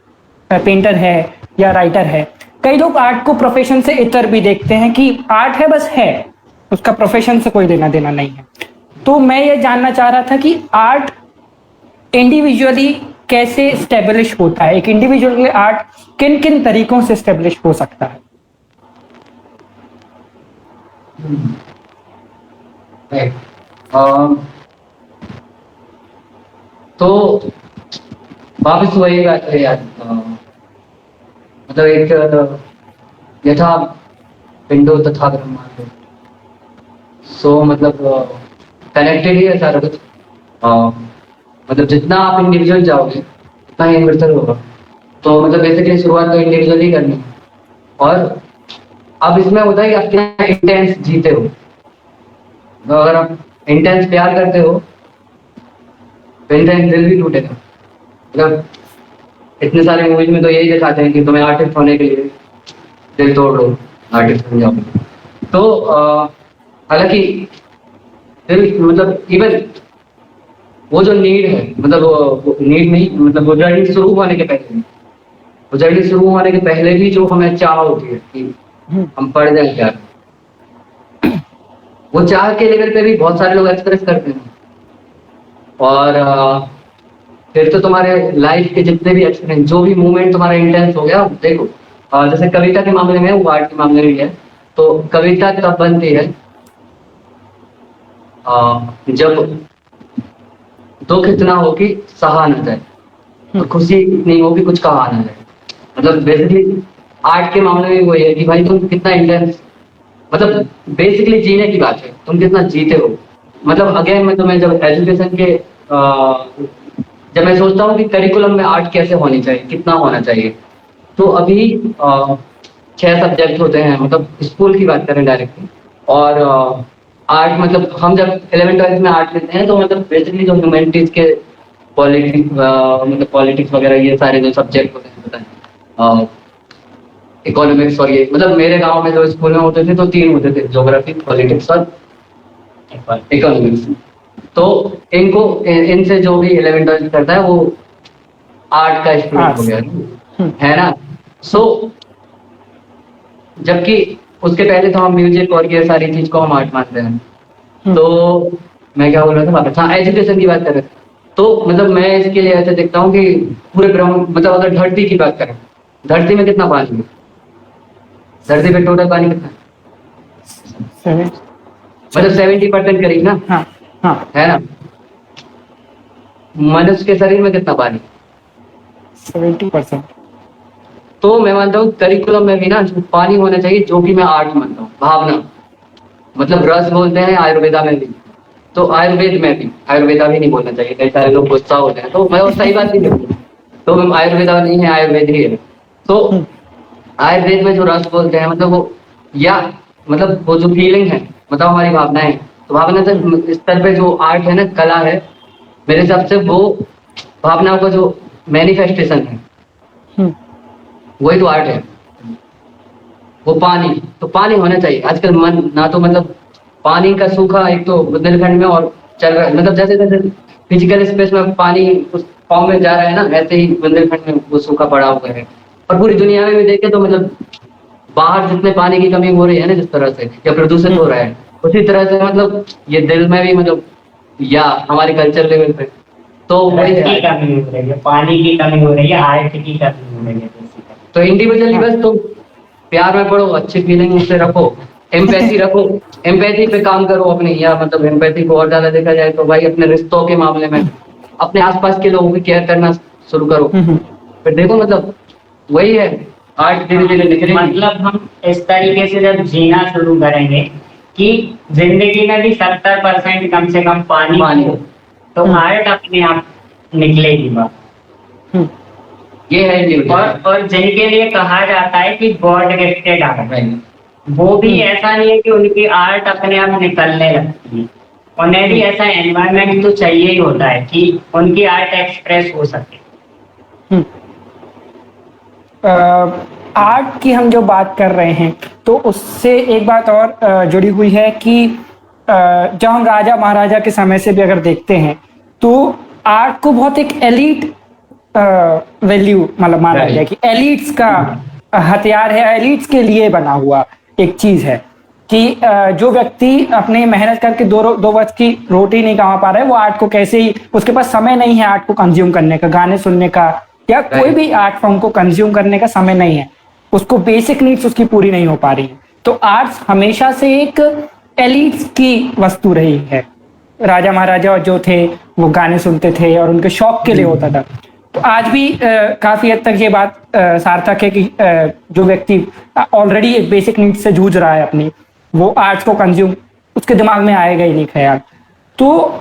पेंटर है या राइटर है। कई लोग आर्ट को प्रोफेशन से इतर भी देखते हैं कि आर्ट है बस है, उसका प्रोफेशन से कोई लेना देना नहीं है। तो मैं ये जानना चाह रहा था कि आर्ट इंडिविजुअली कैसे स्टेब्लिश होता है, एक इंडिविजुअल के लिए आर्ट किन किन तरीकों से स्टेब्लिश हो सकता है? तो वापस वही बात है यार, मतलब एक यथा पिंडो तथा ब्रह्मांडो, सो मतलब कनेक्टेड ही है सारा कुछ। मतलब जितना आप इंडिविजुअल जाओगे उतना यूनिवर्सल होगा। तो मतलब बेसिकली शुरुआत तो इंडिविजुअल ही करनी है। और अब इसमें होता है कि आप कितना इंटेंस जीते हो। तो अगर आप इंटेंस प्यार करते हो तो इंटेंस दिल भी टूटेगा। मतलब इतने सारे मूवीज में तो यही दिखाते हैं कि तुम्हें आर्टिस्ट होने के लिए दिल तोड़ लो, आर्टिस्ट बन जाओ। तो हालांकि दिल मतलब इवन वो जो नीड है, मतलब वो नीड नहीं, मतलब वो जर्नी शुरू होने के पहले, वो जर्नी शुरू होने के पहले भी जो हमें चाह होती है कि हम पढ़ जाए क्या, वो चाह के लेवल पे भी बहुत सारे लोग एक्सप्रेस करते हैं। और फिर तो तुम्हारे लाइफ के जितने भी एक्सपीरियंस, जो भी मूवमेंट तुम्हारा इंटेंस हो गया, देखो जैसे कविता के मामले में, वो आर्ट के मामले में है। तो कविता तब बनती है जब दुख इतना हो कि सहा न जाए, तो खुशी इतनी हो कि कुछ कहा न जाए। मतलब बेसिकली आर्ट के मामले में वो है कि भाई तुम कितना इंटेंस, मतलब बेसिकली जीने की बात है, तुम कितना जीते हो। मतलब अगेन मैं तुम्हें जब एजुकेशन के जब मैं सोचता हूँ कि करिकुलम में आर्ट कैसे होनी चाहिए, कितना होना चाहिए, तो अभी 6 सब्जेक्ट होते हैं, मतलब स्कूल की बात करें डायरेक्टली। और आर्ट मतलब हम जब 11th-12th में आर्ट लेते हैं तो मतलब बेसिकली जो ह्यूमैनिटीज के पॉलिटिक्स मतलब पॉलिटिक्स वगैरह ये सारे जो सब्जेक्ट होते हैं, पता है, इकोनॉमिक्स और ये, मतलब मेरे गांव में जो स्कूल में होते थे तो 3 होते थे, ज्योग्राफी, पॉलिटिक्स और इकोनॉमिक्स। तो इनको इनसे जो भी 11th-12th करता है वो आर्ट का स्टूडेंट हो गया, है ना। सो जबकि उसके पहले तो हम म्यूजिक और ये सारी चीज को हम आर्ट मानते हैं। तो मैं क्या बोल रहा था वापस, हाँ, एजुकेशन की बात कर रहे थे। तो मतलब मैं इसके लिए ऐसे देखता हूँ कि पूरे ब्रह्मांड, मतलब अगर धरती की बात करें, धरती में कितना पानी है, धरती पे टोटल पानी कितना है, मतलब 70% करीब ना, हाँ हाँ, है ना। मनुष्य के शरीर में कितना पानी, 70%। तो मैं मानता हूँ करिकुलम में भी ना पानी होना चाहिए, जो कि मैं आर्ट मानता हूँ, भावना, मतलब रस बोलते हैं आयुर्वेदा में भी, तो आयुर्वेद में भी, आयुर्वेदा भी नहीं बोलना चाहिए, कई सारे लोग गुस्सा होते हैं, तो मैं वो सही बात नहीं बोलूँ, तो आयुर्वेदा नहीं है, आयुर्वेद ही है। तो आयुर्वेद में जो रस बोलते हैं, मतलब वो, या मतलब वो जो फीलिंग है, मतलब हमारी भावनाएं, तो भावना से स्तर पे जो आर्ट है ना, कला है, मेरे हिसाब से वो भावनाओं का जो मैनिफेस्टेशन है वही तो आर्ट है। वो पानी, तो पानी होना चाहिए। आजकल मन ना तो मतलब पानी का सूखा एक तो बुंदेलखंड में और चल रहा है, मतलब जैसे जैसे फिजिकल स्पेस में पानी उस फॉर्म में जा रहा है ना, वैसे ही बुंदेलखंड में वो सूखा पड़ा हुआ है। और पूरी दुनिया में भी देखे तो मतलब बाहर जितने पानी की कमी हो रही है ना, जिस तरह से, या प्रदूषित हो रहा है, उसी तरह से मतलब ये दिल में भी, मतलब या हमारे कल्चर लेवल पे, तो वही रस की है। कमी हो रही है, पानी की कमी हो रही है, आर्ट की कमी हो रही है basically। तो इंडिविजुअली बस तो प्यार में पढ़ो, अच्छी फीलिंग उससे रखो, एम्पैथी रखो, एम्पैथी पे काम करो अपनी, या मतलब एम्पैथी को और ज्यादा देखा जाए तो भाई अपने रिश्तों के मामले में अपने आसपास के लोगों की केयर करना शुरू करो। फिर देखो मतलब वही है, आर्ट धीरे धीरे निकलेगी। मतलब हम इस तरीके से जब जीना शुरू करेंगे कि जिंदगी में भी 70% कम से कम पानी हो, तो आर्ट अपने आप निकलेगी बात। ये है इंडिविजुअल। और जिनके लिए कहा जाता है कि गॉड गिफ्टेड आर्ट, वो भी ऐसा नहीं है कि उनकी आर्ट अपने आप निकलने लगती है, उन्हें भी ऐसा एनवायरनमेंट तो चाहिए ही होता है कि उनकी आर्ट एक्सप्रेस हो सके। आर्ट की हम जो बात कर रहे हैं तो उससे एक बात और जुड़ी हुई है कि जब हम राजा महाराजा के समय से भी अगर देखते हैं तो आर्ट को बहुत एक एलीट वैल्यू मतलब माना गया कि एलीट्स का हथियार है, एलीट्स के लिए बना हुआ एक चीज है कि जो व्यक्ति अपने मेहनत करके दो वक्त की रोटी नहीं कमा पा रहा है, वो आर्ट को कैसे ही, उसके पास समय नहीं है आर्ट को कंज्यूम करने का, गाने सुनने का, या कोई भी आर्ट फॉर्म को कंज्यूम करने का समय नहीं है, उसको बेसिक नीड्स उसकी पूरी नहीं हो पा रही है। तो आर्ट्स हमेशा से एक एलीट्स की वस्तु रही है। राजा महाराजा जो थे वो गाने सुनते थे और उनके शौक के लिए होता था। तो आज भी काफी हद तक ये बात सार्थक है कि जो व्यक्ति ऑलरेडी एक बेसिक नीड से जूझ रहा है अपनी, वो आर्ट्स को कंज्यूम, उसके दिमाग में आएगा ही नहीं ख्याल। तो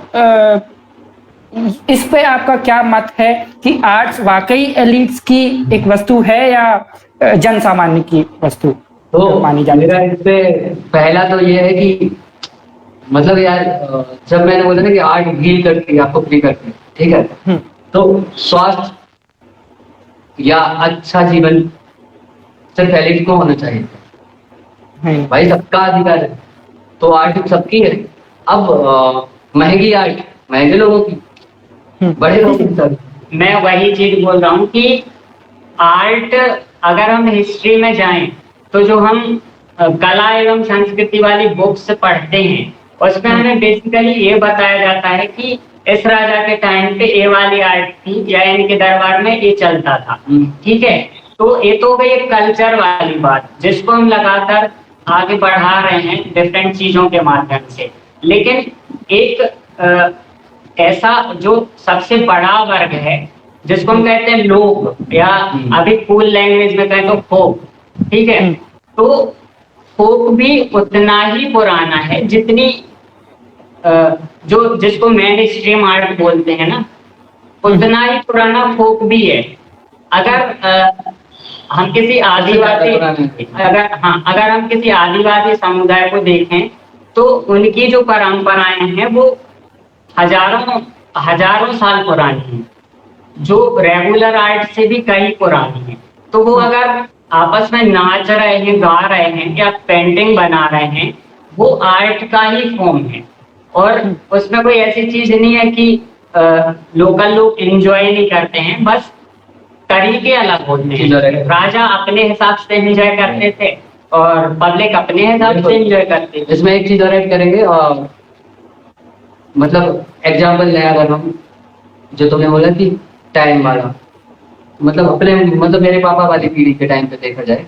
इस पे आपका क्या मत है कि आर्ट्स वाकई एलीट्स की एक वस्तु है या जन सामान्य की वस्तु तो मानी जाती मेरा है? इस पे पहला तो ये है कि मतलब यार, जब मैंने बोला ना कि आर्ट हील करती है, आपको फ्री करती है, ठीक है, तो स्वास्थ्य या अच्छा जीवन सिर्फ एलिट को होना चाहिए। भाई सबका अधिकार है, तो आर्ट सबकी है। अब महंगी आर्ट महंगे लोगों की, बड़े लोगों की सब। मैं वही चीज बोल रहा हूँ कि आर्ट, अगर हम हिस्ट्री में जाएं तो जो हम कला एवं संस्कृति वाली बुक्स पढ़ते हैं उसमें हमें बेसिकली ये बताया जाता है कि इस राजा के टाइम पे ये वाली आर्ट थी या इनके दरबार में ये चलता था, ठीक है। तो ये तो गई एक कल्चर वाली बात जिसको हम लगातार आगे बढ़ा रहे हैं डिफरेंट चीजों के माध्यम से। लेकिन एक ऐसा जो सबसे बड़ा वर्ग है जिसको हम कहते हैं लोक, या अभी कूल लैंग्वेज में कहें तो फोक, ठीक है। तो फोक भी उतना ही पुराना है जितनी जो जिसको मेन स्ट्रीम आर्ट बोलते हैं ना, उतना ही पुराना फोक भी है। अगर हम किसी आदिवासी अगर हम किसी आदिवासी समुदाय को देखें तो उनकी जो परंपराएं हैं वो हजारों साल पुरानी हैं, जो रेगुलर आर्ट से भी कई पुरानी है। तो वो अगर आपस में नाच रहे हैं, गा रहे हैं या पेंटिंग बना रहे हैं, वो आर्ट का ही फॉर्म है। और उसमें कोई ऐसी चीज नहीं है कि लोकल लोग एंजॉय नहीं करते हैं, बस तरीके अलग होते हैं। राजा अपने हिसाब से एंजॉय करते थे और पब्लिक अपने हिसाब से एंजॉय करते थे। इसमें एक चीज और ऐड करेंगे, और मतलब एग्जाम्पल लें अगर हम, जो तुमने बोला कि टाइम वाला, मतलब अपने मतलब मेरे पापा वाली पीढ़ी के टाइम पे देखा जाए,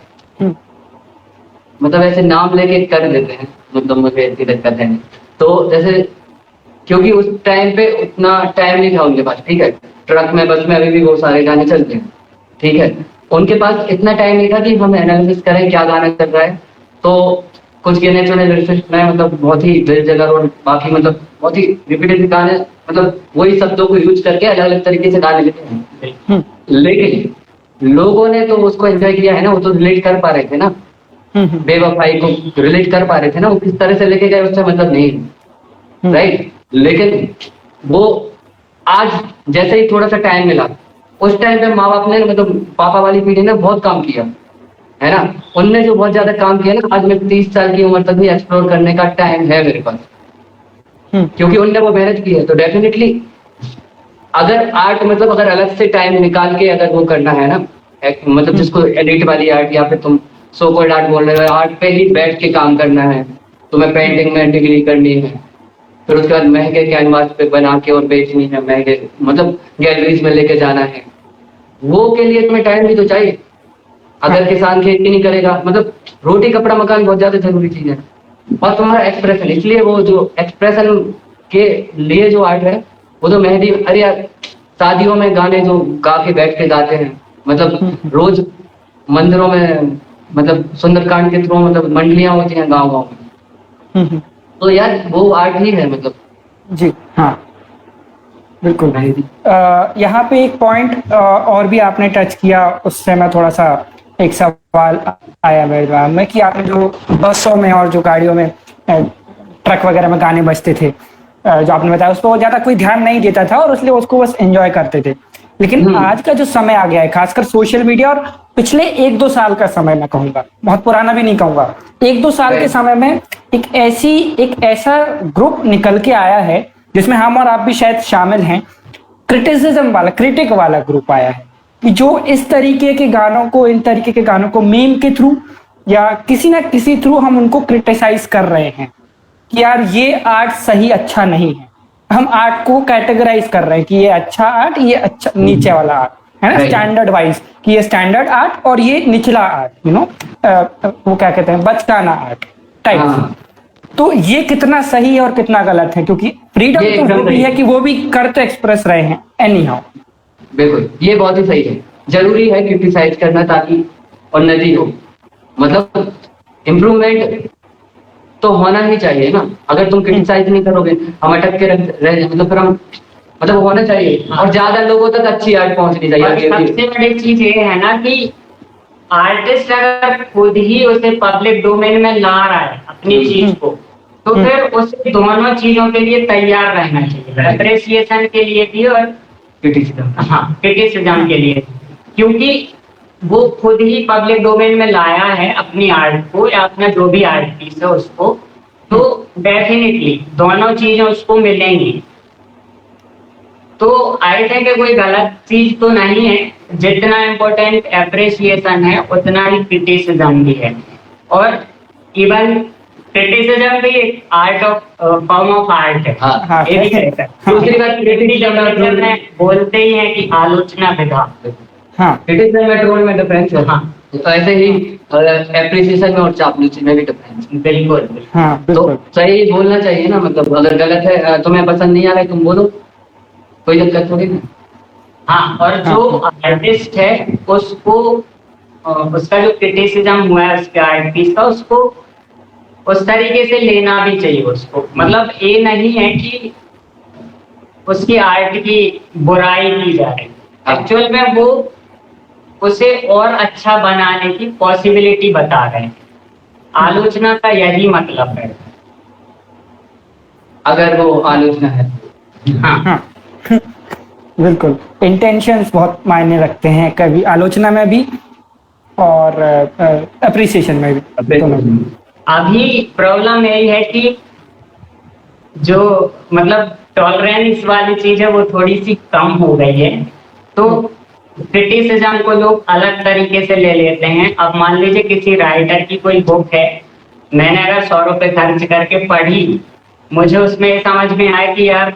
मतलब ऐसे नाम लेके कर देते हैं, मतलब मुझे इतनी दिक्कत है नहीं। तो जैसे क्योंकि उस टाइम पे उतना टाइम नहीं था उनके पास, ठीक है, ट्रक में बस में अभी भी वो सारे गाने चलते हैं, ठीक है, उनके पास इतना टाइम नहीं था कि हम एनालिसिस करें क्या गाना चल रहा है। तो कुछ गिने चुने लिरिक्स में मतलब बहुत ही दिल जगह और बाकी मतलब बहुत ही रिपीटेड गाने, मतलब वही शब्दों को यूज करके अलग अलग तरीके से गाने लिखे हैं। लेकिन लोगों ने तो उसको एंजॉय किया है ना, वो तो रिलेट कर पा रहे थे ना, बेवफाई को रिलेट कर पा रहे थे ना, वो किस तरह से लेके गए उससे मतलब नहीं, राइट। लेकिन वो आज जैसे ही थोड़ा सा टाइम मिला, उस टाइम पे माँ बाप ने मतलब पापा वाली पीढ़ी ने बहुत काम किया है ना, उनने जो बहुत ज्यादा काम किया ना, आज मैं 30 साल की उम्र तक भी एक्सप्लोर करने का टाइम है मेरे पास, क्योंकि उनने वो मेहनत की है। तो डेफिनेटली अगर आर्ट मतलब अगर अलग से टाइम निकाल के अगर वो करना है ना, मतलब जिसको एडिट वाली आर्ट या फिर तुम सो कॉल्ड आर्ट बोल रहे हो, आर्ट पे ही बैठ के काम करना है, तुम्हें पेंटिंग में डिग्री करनी है, फिर उसके बाद महंगे कैनवास पे बना के और बेचनी है, महंगे मतलब गैलरीज में लेके जाना है, वो के लिए तुम्हें टाइम भी तो चाहिए। अगर किसान खेती नहीं करेगा, मतलब रोटी कपड़ा मकान बहुत ज्यादा जरूरी चीज है, और तुम्हारा एक्सप्रेशन, इसलिए वो जो एक्सप्रेशन के लिए जो आर्ट है वो तो मेहंदी, अरे यार शादियों में गाने जो गा के बैठ के गाते हैं, मतलब रोज मंदिरों में मतलब सुंदरकांड के थ्रू मतलब मंडलियां होती हैं गाँव गाँव में, तो यार वो आर्ट ही है मतलब। जी हाँ, बिल्कुल। यहाँ पे एक पॉइंट और भी आपने टच किया, उससे मैं थोड़ा सा एक सवाल आया मेरे दिमाग में कि आपने जो बसों में और जो गाड़ियों में ट्रक वगैरह में गाने बजते थे, जो आपने बताया, उस पर ज्यादा कोई ध्यान नहीं देता था और इसलिए उसको बस एंजॉय करते थे। लेकिन आज का जो समय आ गया है, खासकर सोशल मीडिया और पिछले 1-2 साल का समय मैं कहूंगा, बहुत पुराना भी नहीं कहूंगा, 1-2 साल के समय में एक ऐसा ग्रुप निकल के आया है जिसमें हम और आप भी शायद शामिल हैं, क्रिटिक वाला ग्रुप आया है, कि जो इस तरीके के गानों को, इन तरीके के गानों को मीम के थ्रू या किसी ना किसी थ्रू हम उनको क्रिटिसाइज कर रहे हैं कि यार ये आर्ट सही अच्छा नहीं है। हम आर्ट को कैटेगराइज कर रहे हैं कि ये अच्छा आर्ट, ये अच्छा नीचे वाला आर्ट है ना, स्टैंडर्ड वाइज कि ये स्टैंडर्ड आर्ट और ये निचला आर्ट, वो क्या कहते हैं, बचकाना आर्ट टाइप। तो ये कितना सही है और कितना गलत है, क्योंकि फ्रीडम तो वो भी है कि वो भी करते एक्सप्रेस रहे हैं एनी हाउ। बिल्कुल, ये बहुत ही सही है, जरूरी है क्रिटिसाइज करना ताकि उन्नति हो, मतलब इम्प्रूवमेंट तो होना ही चाहिए ना। अगर तुम क्रिटिसाइज नहीं करोगे, हम अटक के रह मतलब फिर हम मतलब होना चाहिए और ज्यादा लोगों तक अच्छी आर्ट पहुंचनी चाहिए। सबसे बड़ी चीज ये है ना कि आर्टिस्ट अगर खुद ही उसे पब्लिक डोमेन में ला रहा है अपनी चीज को, तो फिर उसे दोनों चीजों के लिए तैयार रहना चाहिए, अप्रिसिएशन के लिए भी और क्रिटिसिज्म के लिए, क्योंकि वो खुद ही पब्लिक डोमेन में लाया है अपनी आर्ट को या अपना जो भी आर्ट पीस है उसको, तो डेफिनेटली दोनों चीजें उसको मिलेंगी। तो आई थिंक कोई गलत चीज तो नहीं है, जितना इम्पोर्टेंट एप्रिसिएशन है उतना ही क्रिटिसिज्म भी है, और इवन क्रिटिसिज्म भी एक art of form of art है। ये भी है। दूसरी बात क्रिटिसिज्म में बोलते ही है कि आलोचना विधा, क्रिटिसिज्म में ट्रोल में डिफरेंस है। तो ऐसे ही एप्रिसिएशन में और चापलूसी में भी डिफरेंस। बिल्कुल। तो सही बोलना चाहिए ना, मतलब अगर गलत है, तुम्हें पसंद नहीं आ रहा है, तुम बोलो, कोई दिक्कत थोड़ी ना। हाँ, और जो आर्टिस्ट है उसको उसका जो क्रिटिसिज्म हुआ है उसके आर्ट पीस का, उसको उस तरीके से लेना भी चाहिए उसको, मतलब ये नहीं है कि उसकी आर्ट की बुराई की जाए, एक्चुअल में वो उसे और अच्छा बनाने की पॉसिबिलिटी बता रहे हैं। आलोचना का यही मतलब है। अगर वो आलोचना है। हाँ हाँ बिल्कुल, इंटेंशंस बहुत मायने रखते हैं, कभी आलोचना में भी और अप्रिसिएशन में भी, दोनों में। अभी प्रॉब्लम यही है कि जो मतलब टॉलरेंस वाली चीज है वो थोड़ी सी कम हो गई है, तो क्रिटिसिज्म को लोग अलग तरीके से ले लेते हैं। अब मान लीजिए किसी राइटर की कोई बुक है, मैंने अगर 100 रुपए खर्च करके पढ़ी, मुझे उसमें ये समझ में आया कि यार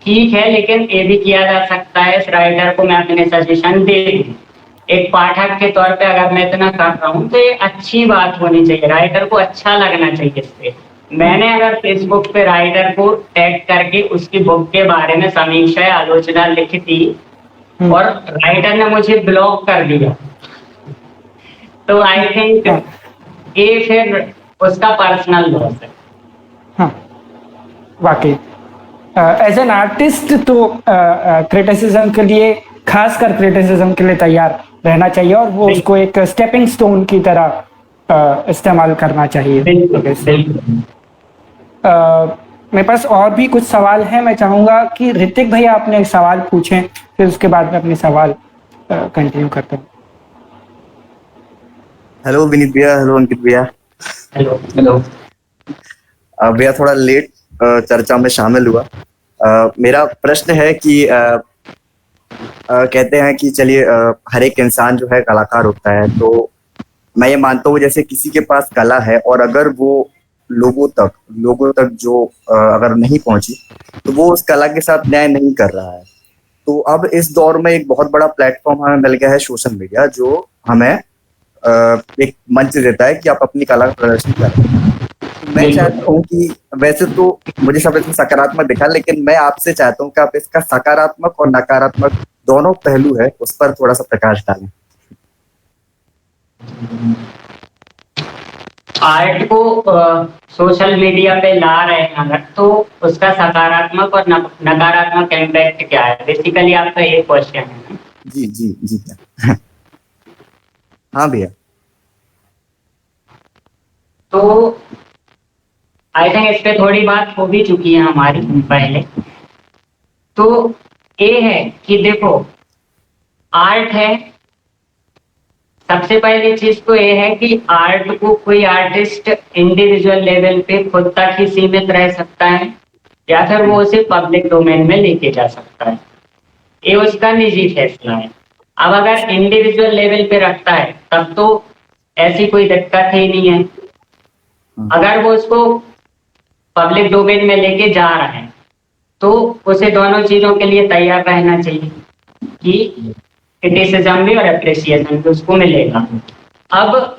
ठीक है, लेकिन ये भी किया जा सकता है, इस राइटर को मैं अपने सजेशन दे दूं। एक पाठक के तौर पे अगर मैं इतना कर रहा हूँ तो ये अच्छी बात होनी चाहिए, राइटर को अच्छा लगना चाहिए इससे। मैंने अगर फेसबुक पे राइटर को टैग करके उसकी बुक के बारे में समीक्षा या आलोचना लिख दी और राइटर ने मुझे ब्लॉक कर दिया, तो आई थिंक ये फिर उसका पर्सनल लॉस है। हाँ वाकई, एज एन आर्टिस्ट तो क्रिटिसिज्म के लिए, खासकर क्रिटिसिज्म के लिए तैयार रहना चाहिए और वो उसको एक स्टेपिंग स्टोन की तरह इस्तेमाल करना चाहिए। मेरे पास और भी कुछ सवाल हैं, मैं चाहूंगा कि ऋतिक भैया आपने एक सवाल पूछें, फिर उसके बाद में अपने सवाल कंटिन्यू करता हूँ। हेलो विनीत भैया, हेलो अंकित भैया। Hello hello. भैया थोड़ा लेट चर्चा में शामिल हुआ। मेरा प्रश्न है कि कहते हैं कि चलिए हर एक इंसान जो है कलाकार होता है, तो मैं ये मानता हूँ जैसे किसी के पास कला है और अगर वो लोगों तक जो अगर नहीं पहुंची तो वो उस कला के साथ न्याय नहीं कर रहा है। तो अब इस दौर में एक बहुत बड़ा प्लेटफॉर्म हमें मिल गया है सोशल मीडिया, जो हमें एक मंच देता है कि आप अपनी कला का प्रदर्शन करें। मैं चाहता हूँ कि वैसे तो मुझे सब इसमें सकारात्मक दिखा, लेकिन मैं आपसे चाहता हूँ कि आप इसका सकारात्मक और नकारात्मक दोनों पहलू है उस पर थोड़ा सा प्रकाश डालें। आर्ट को सोशल मीडिया पे ला रहे हैं अगर, तो उसका सकारात्मक और नकारात्मक इम्पैक्ट क्या है, बेसिकली आपका ये क्वेश्चन है। जी जी जी हाँ भैया। तो आई थिंक इस पे थोड़ी बात हो भी चुकी है हमारी पहले। तो ये है कि देखो, आर्ट है, सबसे पहली चीज तो ये है कि आर्ट को कोई आर्टिस्ट इंडिविजुअल लेवल पे खुद तक ही सीमित रह सकता है या फिर वो उसे पब्लिक डोमेन में लेके जा सकता है, ये उसका निजी फैसला है। अब अगर इंडिविजुअल लेवल पे रखता है तब तो ऐसी कोई दिक्कत ही नहीं है। अगर वो उसको पब्लिक डोमेन में लेके जा रहा है तो उसे दोनों चीजों के लिए तैयार रहना चाहिए कि क्रिटिसिज्म भी और अप्रिसिएशन भी उसको मिलेगा। अब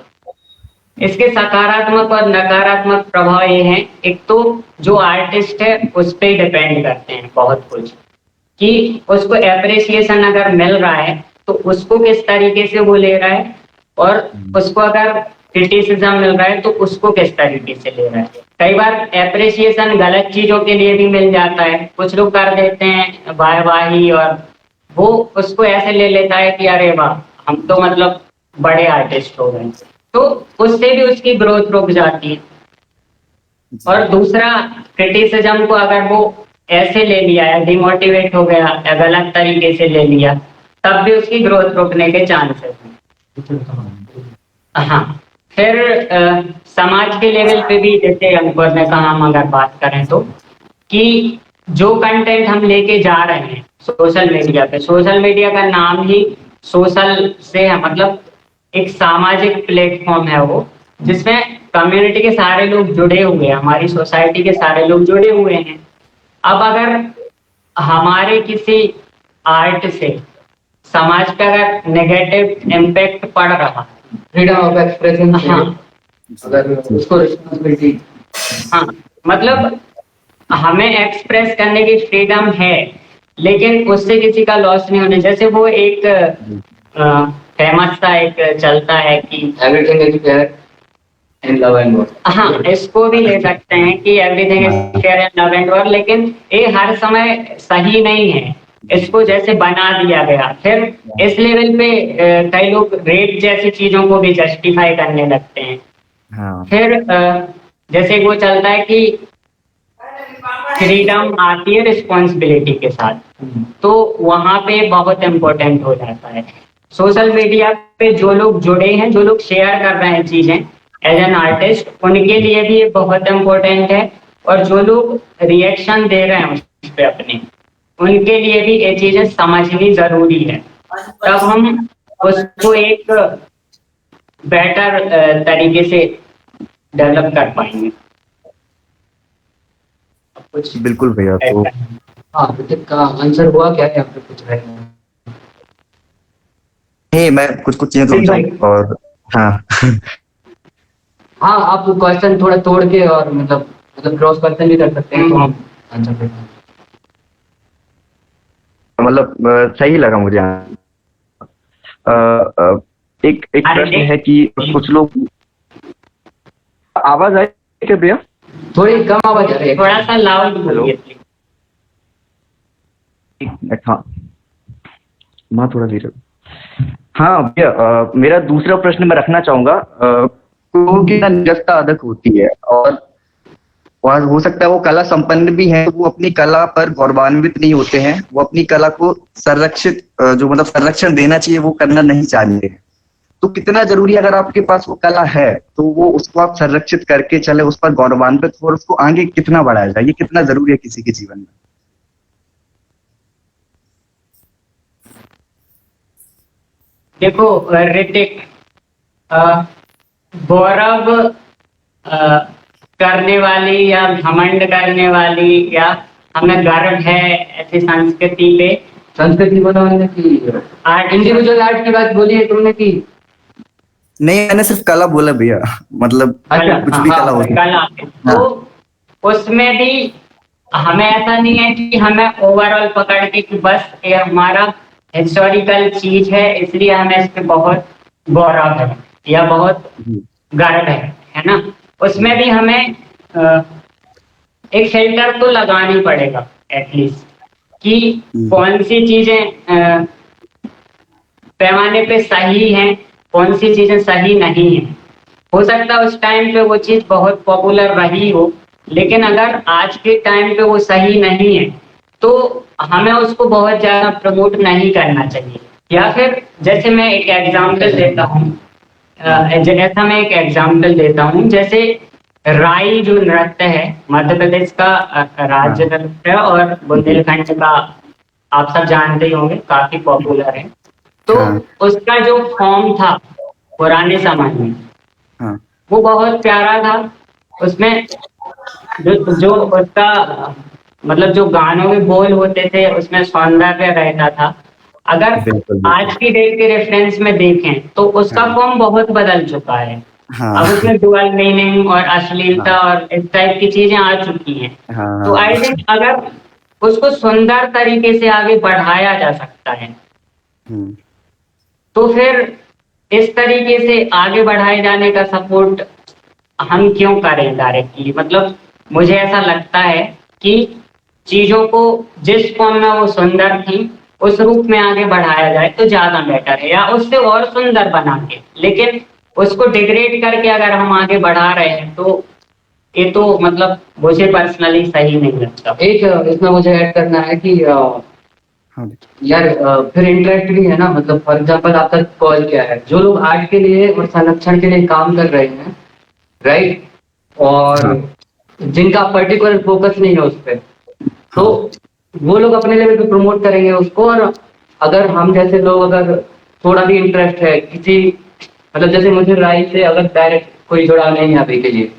इसके सकारात्मक और नकारात्मक प्रभाव ये हैं, एक तो जो आर्टिस्ट है उस पर डिपेंड करते हैं बहुत कुछ, कि उसको एप्रिसिएशन अगर मिल रहा है तो उसको किस तरीके से वो ले रहा है, और उसको अगर क्रिटिसिज्म मिल रहा है तो उसको किस तरीके से ले रहा है। कई बार एप्रिसिएशन गलत चीजों के लिए भी मिल जाता है, कुछ लोग कर देते हैं वाहवाही और वो उसको ऐसे ले लेता है कि अरे वाह हम तो मतलब बड़े आर्टिस्ट हो गए, तो उससे भी उसकी ग्रोथ रुक जाती है। और दूसरा, क्रिटिसिज्म को अगर वो ऐसे ले लिया या डिमोटिवेट हो गया या गलत तरीके से ले लिया, तब भी उसकी ग्रोथ रुकने के चांसेस हैं। हाँ, फिर समाज के लेवल पे भी, जैसे अंकुर ने कहा, हम अगर बात करें तो कि जो कंटेंट हम लेके जा रहे हैं सोशल मीडिया पे, सोशल मीडिया का नाम ही सोशल से है, मतलब एक सामाजिक प्लेटफॉर्म है वो, जिसमें कम्युनिटी के सारे लोग जुड़े हुए हैं, हमारी सोसाइटी के सारे लोग जुड़े हुए हैं। अब अगर हमारे किसी आर्ट से समाज पे अगर नेगेटिव इम्पैक्ट पड़ रहा है, फ्रीडम ऑफ एक्सप्रेशन, हाँ, अगर उसको रिस्पॉन्सिबिलिटी, हाँ, मतलब हमें एक्सप्रेस करने की फ्रीडम है, लेकिन उससे किसी का लॉस नहीं होना। जैसे वो एक फेमस सा एक चलता है कि everything is fair in love and war. हाँ, इसको भी ले सकते हैं कि everything is fair in love and war, लेकिन ये हर समय सही नहीं है। इसको जैसे बना दिया गया। फिर इस लेवल पे कई लोग रेप जैसी चीजों को भी जस्टिफाई करने लगते हैं। हाँ फिर जैसे वो चलता है कि फ्रीडम आती है रिस्पॉन्सिबिलिटी के साथ, तो वहां पे बहुत इम्पोर्टेंट हो जाता है। सोशल मीडिया पे जो लोग जुड़े हैं, जो लोग शेयर कर रहे हैं चीजें एज एन आर्टिस्ट, उनके लिए भी ये बहुत इम्पोर्टेंट है, और जो लोग रिएक्शन दे रहे हैं उस पे अपने, उनके लिए भी ये चीजें समझनी जरूरी है। तब हम उसको एक बेटर तरीके से डेवलप कर पाएंगे। कुछ बिल्कुल भैया। तो हाँ, ऋतिक का आंसर हुआ क्या है, आप लोग पूछ रहे हैं? नहीं, मैं कुछ चीजें समझा और हाँ हाँ, आप क्वेश्चन थोड़ा तोड़ के और मतलब क्रॉस क्वेश्चन भी कर सकते हैं, तो हम आंसर देते हैं। मतलब सही लगा मुझे। एक प्रश्न है कि कुछ लोग, आवाज आई क्या भैया? थोड़ी कम आवाज आ रही है, थोड़ा सा लाउड बोलिए। एक मिनट। हाँ माँ थोड़ा धीरे। हाँ भैया, मेरा दूसरा प्रश्न मैं रखना चाहूंगा। लोगों की निरस्ता अधिक होती है, और हो सकता है वो कला संपन्न भी है, वो अपनी कला पर गौरवान्वित नहीं होते हैं, वो अपनी कला को संरक्षित, जो मतलब संरक्षण देना चाहिए, वो करना नहीं चाहते हैं। तो कितना जरूरी, अगर आपके पास वो कला है तो वो उसको आप संरक्षित करके चले, उस पर गौरवान्वित हो, और उसको आगे कितना बढ़ाया जाए, ये कितना जरूरी है किसी के जीवन में? देखो ऋतिक, गौरव करने वाली या घमंड करने वाली या हमें गर्व है ऐसी संस्कृति पे, संस्कृति बोला मैंने कि आर्ट, इंडिविजुअल आर्ट की बात बोली है तुमने कि नहीं, मैंने सिर्फ कला बोला भैया, मतलब कुछ भी कला होती है। कला, तो उसमें भी हमें ऐसा नहीं है कि हमें ओवरऑल पकड़ के कि बस ये हमारा हिस्टोरिकल चीज है इसलिए हमें इस पे बहुत गौरव है या बहुत गर्व है ना। उसमें भी हमें एक फिल्टर तो लगानी पड़ेगा एटलीस्ट, कि कौन सी चीजें पैमाने पे सही हैं, कौन सी चीजें सही नहीं है। हो सकता है उस टाइम पे वो चीज बहुत पॉपुलर रही हो, लेकिन अगर आज के टाइम पे वो सही नहीं है तो हमें उसको बहुत ज्यादा प्रमोट नहीं करना चाहिए। या फिर जैसे मैं एक एग्जाम्पल देता हूँ, जैसे राई जो नृत्य है, मध्य प्रदेश का राज्य नृत्य है और बुंदेलखंड का आप सब जानते ही होंगे, काफी पॉपुलर है। तो उसका जो फॉर्म था पुराने समय में, वो बहुत प्यारा था। उसमें जो उसका मतलब जो गानों में बोल होते थे उसमें सौंदर्य रहता था। अगर आज की डेट के रेफरेंस में देखें तो उसका फॉर्म बहुत बदल चुका है। अब उसमें डुअल मीनिंग और अश्लीलता और इस टाइप की चीजें आ चुकी हैं। तो आई थिंक अगर उसको सुंदर तरीके से आगे बढ़ाया जा सकता है तो फिर इस तरीके से आगे बढ़ाए जाने का सपोर्ट हम क्यों करें डायरेक्टली। मतलब मुझे ऐसा लगता है कि चीजों को जिस फॉर्म में वो सुंदर थी उस रूप में आगे बढ़ाया जाए तो ज्यादा बेटर है, या उससे और सुंदर बना के। लेकिन उसको डिग्रेड करके अगर हम आगे बढ़ा रहे हैं तो ये तो मतलब मुझे पर्सनली सही नहीं लगता। एक इसमें मुझे ऐड करना है कि यार फिर इंटरेक्ट भी है ना। मतलब फॉर एग्जांपल आपका कॉल क्या है, जो लोग आर्ट के लिए और संरक्षण के लिए काम कर रहे हैं, राइट, और जिनका पर्टिकुलर फोकस नहीं है उस पर, तो वो लोग अपने लेवल पे प्रमोट करेंगे उसको। और अगर हम जैसे लोग अगर थोड़ा भी इंटरेस्ट है किसी, मतलब जैसे मुझे राई से अगर डायरेक्ट कोई जुड़ाव नहीं है अभी के लिए,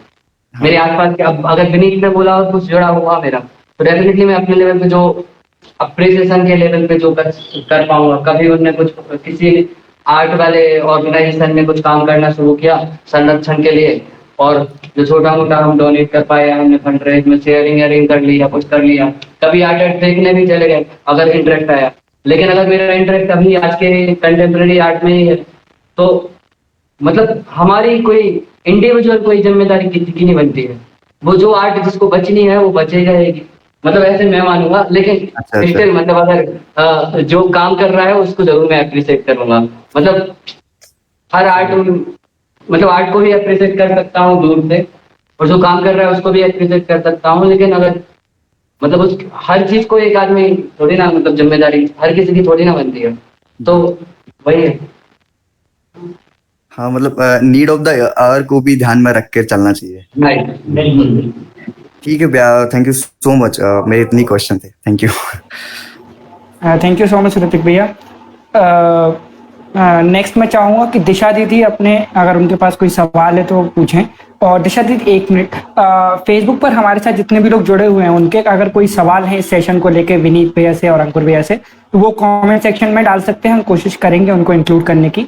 मेरे आसपास के, अब अगर विनीत ने बोला और कुछ जुड़ा हुआ मेरा, तो डेफिनेटली मैं अपने लेवल पे जो अप्रिसिएशन के लेवल पे जो कर पाऊंगा। कभी उनने कुछ किसी आर्ट वाले ऑर्गेनाइजेशन में कुछ काम करना शुरू किया संरक्षण के लिए, और जो छोटा मोटा हम डोनेट कर पाए, हमने फंड रेज में शेयरिंग कर लिया, कुछ कर लिया, कभी आर्ट देखने भी चले गए अगर इंटरेस्ट आया। लेकिन अगर मेरा इंटरेस्ट अभी आज के कंटेम्प्रेरी आर्ट में ही है, तो मतलब हमारी कोई इंडिविजुअल कोई जिम्मेदारी किसी की नहीं बनती है। वो जो आर्ट जिसको बचनी है वो बचेगी रहेगी, मतलब ऐसे मैं मानूंगा, लेकिन अच्छा। स्टिल मतलब अगर जो काम कर रहा है उसको जरूर मैं अप्रिशिएट करूंगा। मतलब हर आर्ट, मतलब आर्ट को भी अप्रिशिएट कर सकता हूँ दूर से, और जो काम कर रहा है उसको भी अप्रिशिएट कर सकता हूँ, लेकिन अगर मतलब उस हर चीज को एक आदमी थोड़ी ना, मतलब जिम्मेदारी हर किसी की थोड़ी ना बनती है, तो वही है। हाँ, मतलब नीड ऑफ द आवर को भी ध्यान में रख के चलना चाहिए। बिल्कुल। ठीक है भैया, थैंक यू सो मच। मेरे इतनी क्वेश्चन थे, thank you. Thank you so much Hrithik भैया। नेक्स्ट मैं चाहूँगा कि दिशा दीदी अपने, अगर उनके पास कोई सवाल है तो पूछें। और दिशा दीदी, एक मिनट, फेसबुक पर हमारे साथ जितने भी लोग जुड़े हुए हैं उनके अगर कोई सवाल है इस सेशन को लेके विनीत भैया से और अंकुर भैया से, तो वो कमेंट सेक्शन में डाल सकते हैं, हम कोशिश करेंगे उनको इंक्लूड करने की।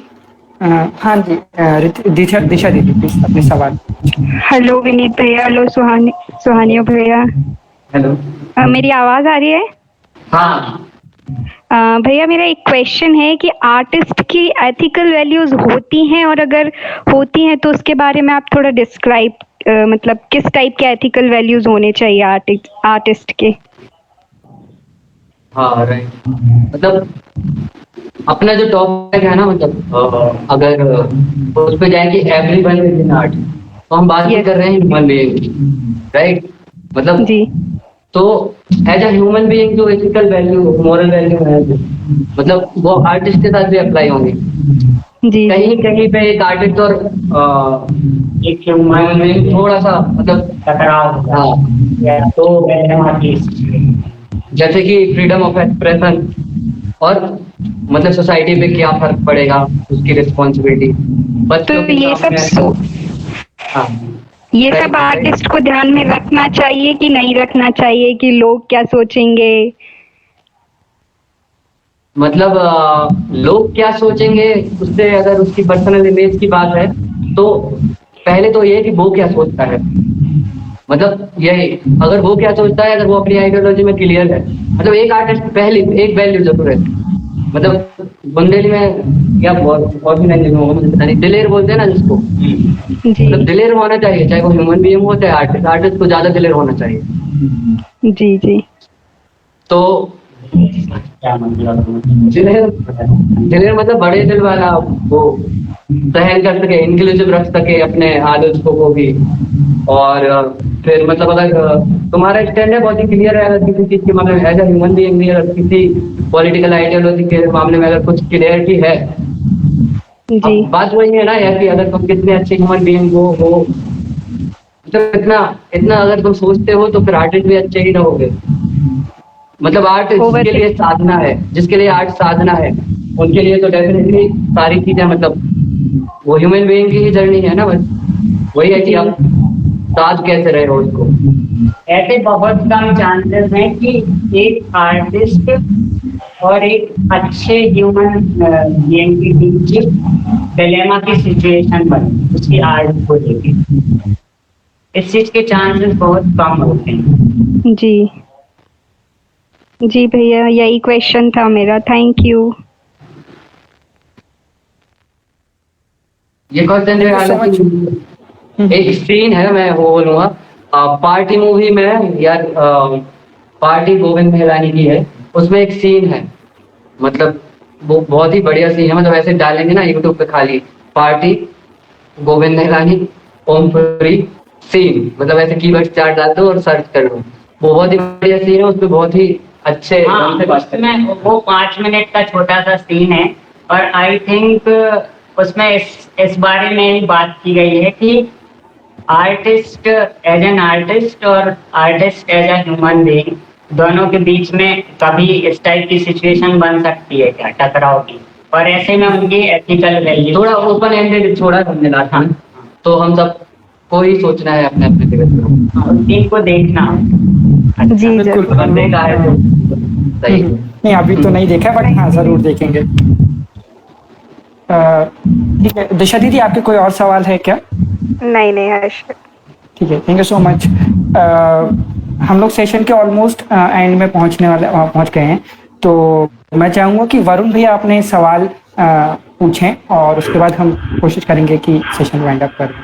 हाँ जी, दिशा दीदी प्लीज अपने सवाल। हेलो विनीत भैया, हेलो सुहानियो भैया। हेलो। मेरी आवाज आ रही है? हाँ। भैया मेरा एक क्वेश्चन है कि आर्टिस्ट की एथिकल वैल्यूज होती हैं, और अगर होती हैं तो उसके बारे में आप थोड़ा डिस्क्राइब, मतलब किस टाइप के एथिकल वैल्यूज होने चाहिए आर्टिस्ट के? हाँ राइट। मतलब अपना जो टॉपिक है ना, मतलब अगर उस पे जाए कि एवरीवन इज इन आर्ट, तो हम बात Yes. कर रहे हैं ह्यूमन बीइंग, राइट? मतलब जी तो एज अ ह्यूमन बीइंग जो एथिकल वैल्यू, मोरल वैल्यू है, मतलब वो आर्टिस्ट के साथ भी अप्लाई होंगे। जी कहीं कहीं पे एक आर्टिस्ट और एक ह्यूमन बीइंग थोड़ा सा मतलब टकराव होगा, हाँ, या तो आर्टिस्ट। जैसे कि फ्रीडम ऑफ एक्सप्रेशन, और मतलब सोसाइटी पे क्या फर्क पड़ेगा, उसकी रिस्पॉन्सिबिलिटी तो बच्चों के ये सब सामने। हाँ ये सब आर्टिस्ट को ध्यान में रखना चाहिए कि नहीं रखना चाहिए, कि लोग क्या सोचेंगे? मतलब लोग क्या सोचेंगे उससे, अगर उसकी पर्सनल इमेज की बात है तो पहले तो ये है कि वो क्या सोचता है। मतलब यही, अगर वो क्या सोचता है, अगर वो अपनी आइडियोलॉजी में क्लियर है, मतलब एक आर्टिस्ट पहली एक वैल्यू जरूर है, मतलब बुंदेली में या और भी लैंग्वेज में होगा मुझे पता नहीं, दिलेर बोलते हैं ना जिसको, जी मतलब दिलेर होना चाहिए, चाहे वो ह्यूमन बीइंग हो चाहे आर्टिस्ट। आर्टिस्ट को ज्यादा दिलेर होना चाहिए। जी जी तो क्या मतलब? दिलेर दिलेर मतलब बड़े दिल वाला, वो सहन कर सके, इंक्लूसिव रख सके अपने आलोचकों को भी। और फिर मतलब अगर तुम्हारा स्टैंड है बहुत ही क्लियर है, अगर किसी चीज के मामले में एज अ ह्यूमन बीइंग भी, अगर किसी पॉलिटिकल आइडियोलॉजी के मामले में अगर कुछ क्लियरिटी है, जी अब बात वही है ना यार कि अगर तुम कितने अच्छे ह्यूमन बीइंग हो, मतलब इतना इतना अगर तुम सोचते हो तो फिर आर्टिस्ट भी अच्छे ही रहोगे। मतलब आर्ट जिसके लिए साधना है, जिसके लिए आर्ट साधना है, उनके लिए तो डेफिनेटली सारी चीजें, मतलब वो ह्यूमन बीइंग की ही जर्नी है ना, बस वही है कि आप साथ कैसे रहे हो उसको। ऐसे बहुत कम चांसेस हैं कि एक आर्टिस्ट और एक अच्छे ह्यूमन बीइंग के बीच डिलेमा की सिचुएशन बने उसकी आर्ट को लेके। इस चीज के चांसेस बहुत कम होते हैं। जी भैया, यही क्वेश्चन था मेरा। Thank you. ये क्वेश्चन जो है, हालांकि एक सीन है, मैं वो बोलूंगा, पार्टी मूवी में यार, पार्टी गोविंद निहलानी की है, उसमें एक सीन है, मतलब वो बहुत ही बढ़िया सीन है। मतलब ऐसे डालेंगे ना यूट्यूब पे खाली पार्टी गोविंद निहलानी ओमपुरी सीन, मतलब ऐसे कीवर्ड चार्ट डाल दो और सर्च कर लो, वो बहुत ही बढ़िया सीन है। उसमें बहुत ही अच्छे उसमें वो 5 मिनट का छोटा सा सीन है, और आई थिंक उसमें इस बारे में ही बात की गई है कि आर्टिस्ट एज एन आर्टिस्ट और artist as a human being दोनों के बीच में कभी इस टाइप की सिचुएशन बन सकती है क्या, टकराव की, और ऐसे में उनकी एथिकल वैल्यू थोड़ा ओपन एंडेड छोड़ा हमने लास्ट में, तो हम सब को ही सोचना है अपने अपने जगह पे, उस चीज को देखना। जी बिल्कुल। अगर देखा है तो सही। नहीं, अभी तो नहीं देखा, बट हाँ जरूर देखेंगे। ठीक है दिशा दीदी, आपके कोई और सवाल है क्या? नहीं नहीं हर्ष। ठीक है, थैंक यू सो मच। हम लोग सेशन के ऑलमोस्ट एंड में पहुंच गए हैं, तो मैं चाहूँगा कि वरुण भैया अपने सवाल पूछें, और उसके बाद हम कोशिश करेंगे कि सेशन वाइंड अप करें।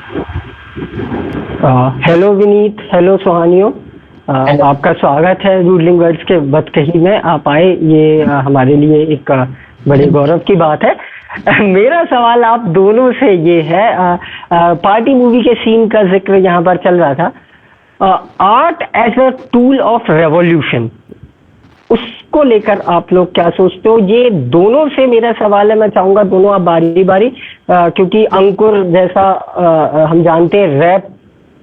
हेलो विनीत, हेलो सुहानियो। आपका स्वागत है डूडलिंग वर्ड्स के बतकही में। आप आए, ये हमारे लिए एक बड़े गौरव की बात है। मेरा सवाल आप दोनों से ये है, पार्टी मूवी के सीन का जिक्र यहाँ पर चल रहा था। Art as a tool of revolution, उसको लेकर आप लोग क्या सोचते हो? ये दोनों से मेरा सवाल है। मैं चाहूंगा दोनों आप बारी बारी, क्योंकि अंकुर जैसा हम जानते हैं रैप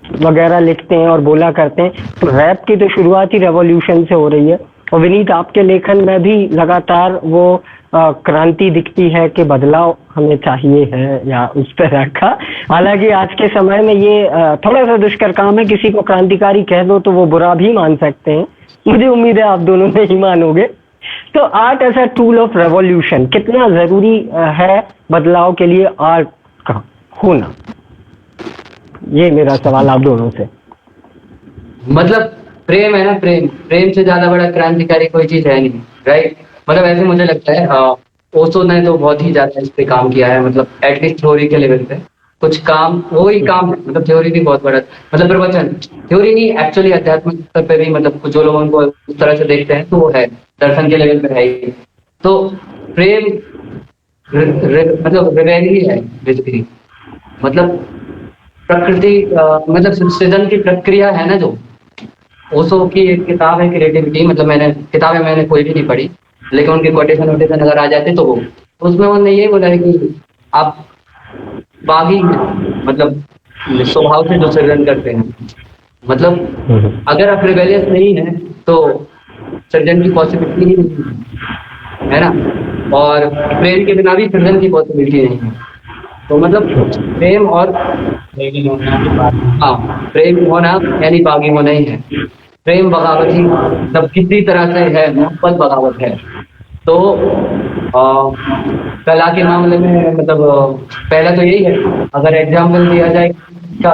वगैरह लिखते हैं और बोला करते हैं, तो रैप की तो शुरुआत ही रेवोल्यूशन से हो रही है। और विनीत, आपके लेखन में भी लगातार वो क्रांति दिखती है कि बदलाव हमें चाहिए है या उस तरह का। हालांकि आज के समय में ये थोड़ा सा दुष्कर काम है, किसी को क्रांतिकारी कह दो तो वो बुरा भी मान सकते हैं। मुझे उम्मीद है आप दोनों नहीं मानोगे। तो art as a tool of revolution, कितना जरूरी है बदलाव के लिए आर्ट का होना? ये मेरा सवाल आप दोनों से। मतलब प्रेम है ना, प्रेम से ज्यादा बड़ा क्रांतिकारी कोई चीज है नहीं, राइट? मतलब ऐसे मुझे लगता है। ओशो ने तो बहुत ही ज्यादा इस पे काम किया है, मतलब एटलीस्ट थ्योरी के लेवल पे कुछ काम, वो ही काम है। मतलब थ्योरी भी बहुत बड़ा, मतलब प्रवचन थ्योरी नहीं, एक्चुअली आध्यात्मिक स्तर पे भी, मतलब जो लोग उनको उस तरह से देखते हैं तो वो है, दर्शन के लेवल पे है ही। तो प्रेम मतलब रिवेली है बेसिकली, मतलब प्रकृति, मतलब सृजन की प्रक्रिया है ना। जो ओशो की एक किताब है क्रिएटिविटी, मतलब मैंने कोई भी नहीं पढ़ी, लेकिन उनके कोटेशन अगर आ जाते तो वो, उसमें उन्होंने ये बोला है कि आप बागी, मतलब स्वभाव से जो सृजन करते हैं, मतलब अगर आप रिबेलियस नहीं है तो सृजन की पॉसिबिलिटी ही नहीं है ना। और प्रेम के बिना भी सृजन की पॉसिबिलिटी नहीं है। तो मतलब प्रेम और प्रेम होना यानी बागी होना ही है। प्रेम बगावत ही, मतलब किसी तरह से है, मोहब्बत बगावत है। तो कला के मामले में मतलब पहला तो यही है, अगर एग्जाम्पल दिया जाए का,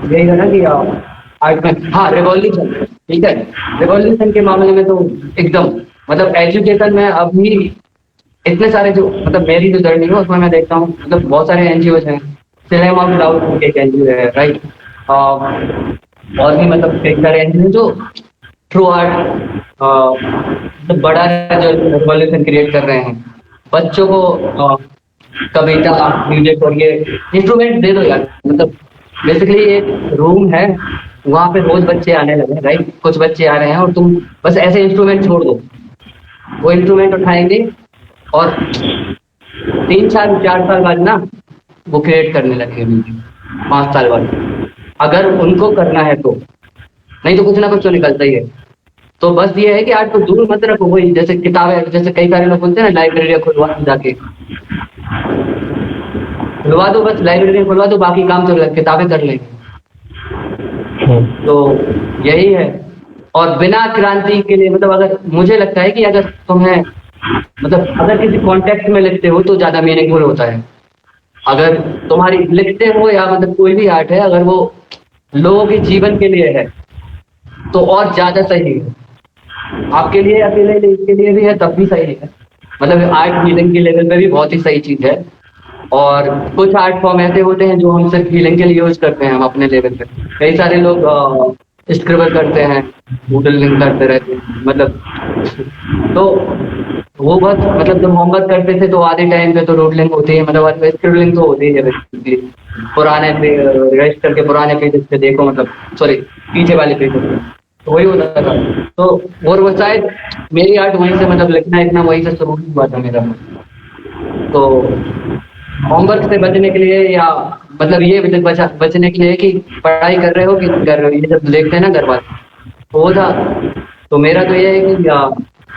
यही है ना कि आर्ट में, हाँ, रिवॉल्यूशन, ठीक है। रिवॉल्यूशन के मामले में तो एकदम, मतलब एजुकेशन में अभी इतने सारे जो, मतलब मेरी जो जर्नी है उसमें मैं देखता हूँ, मतलब बहुत सारे एनजीओ हैं। सिनेमा विदाउट एक एनजीओ है, राइट? और भी मतलब कई सारे एनजीओ जो थ्रू आर्ट मतलब बड़ा जो रिवॉल्यूशन क्रिएट कर रहे हैं। बच्चों को कविता, म्यूजिक और ये इंस्ट्रूमेंट दे दो यार। मतलब बेसिकली एक रूम है, वहाँ पे रोज बच्चे आने लगे, राइट? कुछ बच्चे आ रहे हैं और तुम बस ऐसे इंस्ट्रूमेंट छोड़ दो, वो इंस्ट्रूमेंट उठाएंगे और 3 साल 4 साल बाद ना वो क्रिएट करने लगेंगे, 5 साल बाद, अगर उनको करना है तो। नहीं तो कुछ ना कुछ तो निकलता ही है। तो बस ये है कि आर्ट को दूर मत रखो। वही जैसे किताबें, जैसे कई सारे लोग बोलते हैं ना, लाइब्रेरी खुलवा दो, जाके खुलवा दो, बस लाइब्रेरी खुलवा दो, बाकी काम तो किताबें कर लेंगे। तो यही है। और बिना क्रांति के लिए, मतलब अगर मुझे लगता है कि अगर तुम्हें, मतलब अगर किसी कॉन्टेक्स्ट में लिखते हो तो ज्यादा मीनिंगफुल होता है। अगर तुम्हारी लिखते हो या मतलब कोई भी आर्ट है, अगर वो लोगों के जीवन के लिए है तो और ज्यादा सही है। आपके लिए अकेले इसके लिए भी है तब भी सही है। मतलब आर्ट हीलिंग के लेवल पे भी बहुत ही सही चीज है। और कुछ आर्ट फॉर्म ऐसे होते हैं जो हम सिर्फ हीलिंग के लिए यूज करते हैं हम अपने लेवल पे। कई सारे लोग स्क्रिबल करते हैं, डूडलिंग करते रहते हैं, मतलब तो वो बस, मतलब जब होमवर्क करते थे तो आधे टाइम पे तो डूडलिंग होती है, मतलब स्क्रिबलिंग तो होती है। पुराने रजिस्टर के पुराने पेजेस पे देखो, मतलब सॉरी पीछे वाले पेजेस पे तो वही होता था। तो और वो शायद मेरी आर्ट वहीं से, मतलब लिखना इतना वहीं से शुरू हुआ था मेरा। तो होमवर्क से बचने के लिए, या मतलब ये बचने के लिए कि पढ़ाई कर रहे हो कि कर रहे हो, ये जब देखते हैं ना घर वाले, तो वो था। तो मेरा तो ये है कि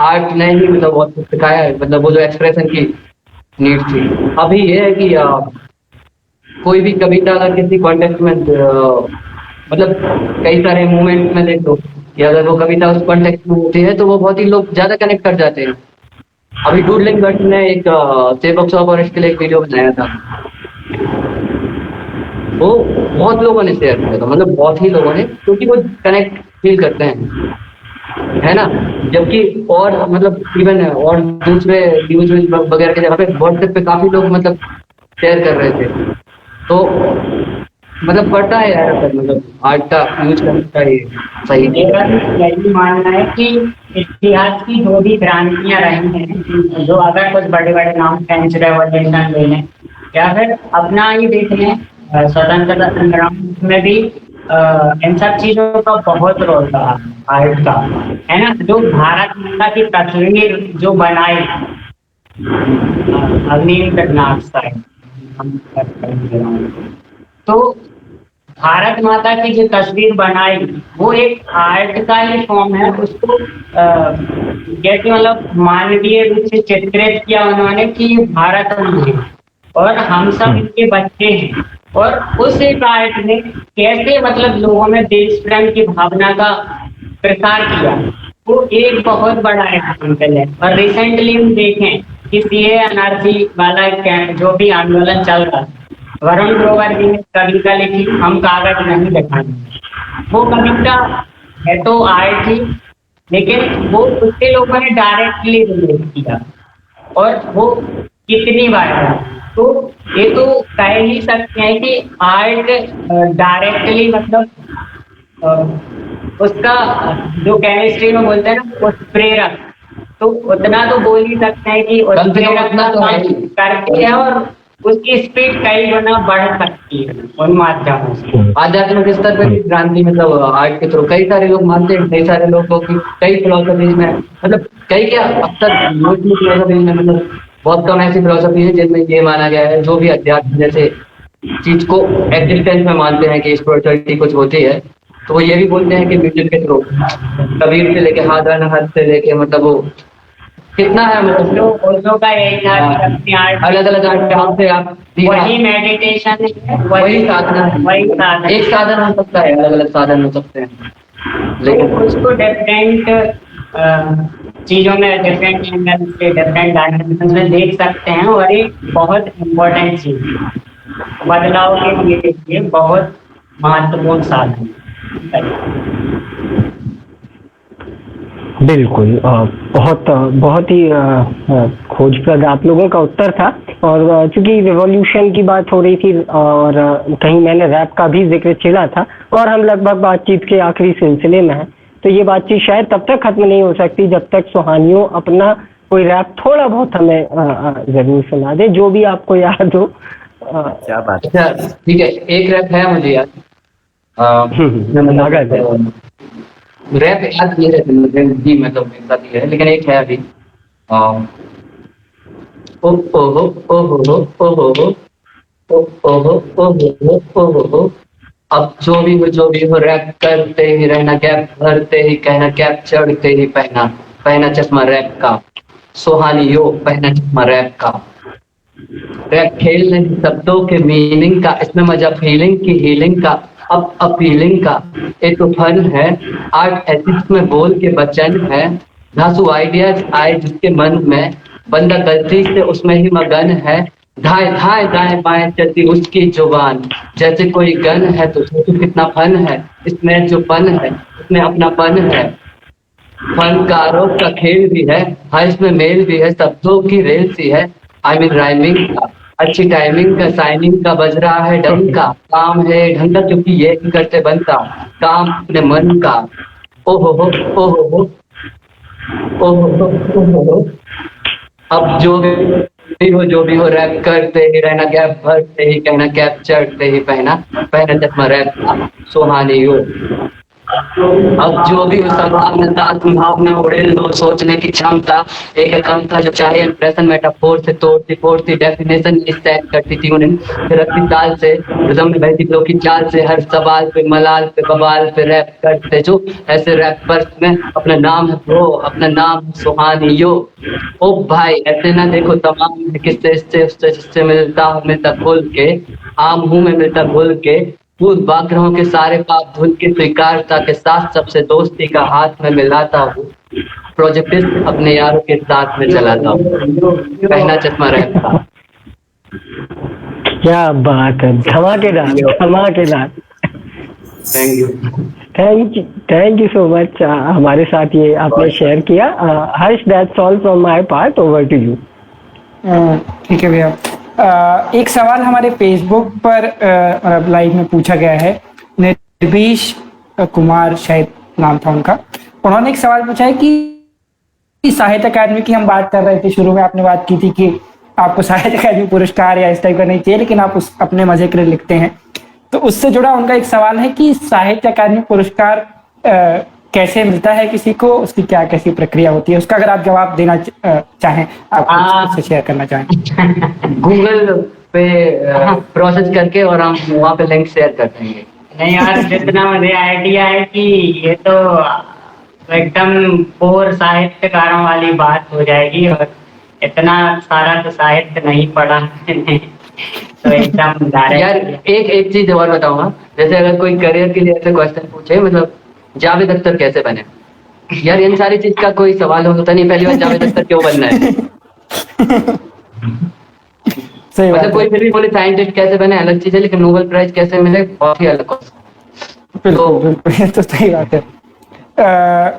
आर्ट ने ही मतलब बहुत कुछ सिखाया है, मतलब वो जो एक्सप्रेशन की नीड थी। अभी ये है कि कोई भी कविता अगर किसी कॉन्टेक्स्ट में, मतलब कई सारे मूवमेंट में देख लो कि अगर वो कविता उस कॉन्टेक्स्ट में होती है तो वो बहुत ही लोग ज्यादा कनेक्ट कर जाते हैं। अभी डूडलिंग वर्ड्स ने एक सेवक शॉप और इसके लिए एक वीडियो बनाया था, वो बहुत लोगों ने शेयर किया था, मतलब बहुत ही लोगों ने, क्योंकि वो कनेक्ट फील करते हैं, है ना। जबकि और मतलब इवन और दूसरे न्यूज वगैरह के जगह पे व्हाट्सएप पे काफी लोग मतलब शेयर कर रहे थे। तो मतलब पड़ता है यार, मतलब आर्ट का यूज करता है सही है। मेरा भी यही मानना है कि इतिहास की जो भी क्रांतियां रही हैं, जो अगर कुछ बड़े बड़े नाम फ्रेंच रेवोल्यूशन ले लें या फिर अपना ही देख लें स्वतंत्रता संग्राम में भी इन सब चीजों का बहुत रोल रहा आर्ट का, है ना। जो भारत माता की तस्वीर जो बनाई अग्निनाथ साहब, तो भारत माता की जो तस्वीर बनाई वो एक आर्ट का ही फॉर्म है। उसको जैसे मतलब मानवीय रूप से चित्रित किया उन्होंने कि ये भारत में है और हम सब इनके बच्चे हैं, और उस एक आर्ट ने कैसे मतलब लोगों में देश प्रेम की भावना का प्रसार किया, वो एक बहुत बड़ा एग्जाम्पल है। और रिसेंटली हम देखें कि सीए एनआरसी वाला जो भी आंदोलन चल रहा है, वरुण ग्रोवर जी ने कविता लिखी हम कागज नहीं दिखाएंगे। वो कविता है तो आर्ट थी, लेकिन वो उसके लोगों ने डायरेक्टली रिलेट किया और वो कितनी वायरल। तो ये तो कह ही सकते हैं कि आर्ट डायरेक्टली मतलब उसका जो केमिस्ट्री में बोलते हैं ना उस प्रेरक, तो उतना तो बोल ही सकते हैं कि उस प्रेरक उतना तो है ही। करती है और उसकी स्पीड कई गुना बढ़ सकती है उन माध्यमों से। आध्यात्मिक स्तर पर भी क्रांति मतलब आर्ट के थ्रू कई सारे लोग मानते हैं, कई सारे लोगों की कई फिलोसफीज में मतलब कई क्या अब तक मोस्टली फिलोसफीज में मतलब बहुत कम ऐसी फिलोसफी है जिनमें ये माना गया है, जो भी अध्यात्म जैसे चीज को एग्जिस्टेंस में मानते हैं कि स्पिरिचुअलिटी कुछ होती है, तो वो ये भी बोलते हैं कि म्यूजिक के थ्रू कबीर से लेके हाथ से लेके मतलब वो कितना है मतलब उर्दू का यही था कि अपनी आर्ट अलग अलग आर्ट के से आप वही मेडिटेशन है, वही साधना है, वही साधन, एक साधन हो सकता है, अलग अलग साधन हो सकते हैं, तो लेकिन उसको डिफरेंट चीजों में डिफरेंट एंगल से डिफरेंट डायमेंशन में देख सकते हैं। और ये बहुत इम्पोर्टेंट चीज है, बदलाव के लिए बहुत महत्वपूर्ण साधन है। बिल्कुल बहुत ही खोजप्रद आप लोगों का उत्तर था। और चूंकि रिवॉल्यूशन की बात हो रही थी और कहीं मैंने रैप का भी जिक्र छेड़ा था और हम लगभग बातचीत के आखिरी सिलसिले में हैं, तो ये बातचीत शायद तब तक खत्म नहीं हो सकती जब तक सुहानियों अपना कोई रैप थोड़ा बहुत हमें जरूर सुना दे, जो भी आपको याद हो। क्या बात है। अच्छा ठीक है, एक रैप है मुझे याद, रैप याद नहीं रहते जी, मतलब मेरे साथ ही है, लेकिन एक है अभी ओ ओ हो ओ हो ओ हो ओ ओ हो ओ हो। अब जो भी हो रैप करते ही रहना, गैप भरते ही कहना, कैप चढ़ते ही पहना चश्मा रैप का, सुहानी यो पहना चश्मा रैप का। रैप खेल नहीं शब्दों के मीनिंग का, इसमें मजा फीलिंग की हीलिंग का, अब अपीलिंग का। एक तो फन है आर्ट एथिक्स में बोल के वचन है, धांसू आइडियाज आए जिसके मन में, बंदा गलती से उसमें ही मगन है, धाए धाए दाएं बाएं चलती उसकी जुबान, जैसे कोई गन है तो सोचो कितना फन है, इसमें जो फन है उसमें अपना फन है। फनकारों का खेल भी है, हाँ इसमें मेल भी है, शब्दों की रेल सी है, आई मीन राइमिंग का, अच्छी टाइमिंग का, साइनिंग का, बज रहा है ढंग का, काम है ढंग का क्योंकि ये करते बनता काम अपने मन का। ओ हो ओ हो ओ हो। अब जो भी हो रैप करते ही रहना, गैप भरते ही कहना, कैप चढ़ते ही पहना चश्मा रैप का, सुहानी हो। अब जो भी हो संभाव में उड़े लो सोचने की क्षमता, एक कम था जो चाहे इंप्रेशन मेटाफोर से तोड़ती डेफिनेशन सेट करती थी उन्हें, फिर रखती ताल से रिदम में बहती फ्लो की चाल से, हर सवाल पे मलाल पे बवाल पे रैप करते जो ऐसे रैपर्स में अपना नाम है ब्रो, अपना नाम सुहानी यो। ओ भाई ऐसे ना देखो तमाम किससे इससे मिलता खुल के, आम मुंह में मिलता घुल के, भूल बाग्रहों के सारे पाप धुल के, स्वीकारता के साथ सबसे दोस्ती का हाथ में मिलाता हूँ, प्रोजेक्टिस्ट अपने यारों के साथ में चलाता हूँ, पहना चश्मा रहता। क्या बात है, धमाकेदार। थैंक यू सो मच हमारे साथ ये आपने शेयर किया। Harsh, that's all from my part, over to you. ठीक है भैया। एक सवाल हमारे फेसबुक पर लाइव में पूछा गया है। निर्भीश कुमार शायद नाम था उनका। उन्होंने एक सवाल पूछा है कि साहित्य अकादमी की हम बात कर रहे थे, शुरू में आपने बात की थी कि आपको साहित्य अकादमी पुरस्कार या इस टाइप का नहीं चाहिए, लेकिन आप उस अपने मजे के लिए लिखते हैं। तो उससे जुड़ा उनका एक सवाल है कि साहित्य अकादमी पुरस्कार कैसे मिलता है किसी को, उसकी क्या कैसी प्रक्रिया होती है, उसका अगर आप जवाब देना चाहें, आप उससे शेयर करना चाहें। गूगल पे प्रोसेस करके और हम वहाँ पे लिंक शेयर कर देंगे। नहीं यार, जितना मुझे आइडिया है कि ये तो एकदम पूर्ण साहित्यकारों वाली बात हो जाएगी, और इतना सारा तो साहित्य नहीं पढ़ा मैंने, तो एकदम यार एक चीज और बताऊंगा। जैसे अगर कोई करियर के लिए ऐसे क्वेश्चन पूछे, मतलब जावेद अख्तर कैसे बने, यार इन सारी चीज का कोई सवाल होता नहीं। पहली बार जावेद अख्तर क्यों बनना है, सही बात मतलब कोई फिर भी बोले साइंटिस्ट कैसे बने अलग चीज है, लेकिन नोबेल प्राइज कैसे मिले बहुत ही अलग क्वेश्चन। बिल्कुल, ये तो सही बात है।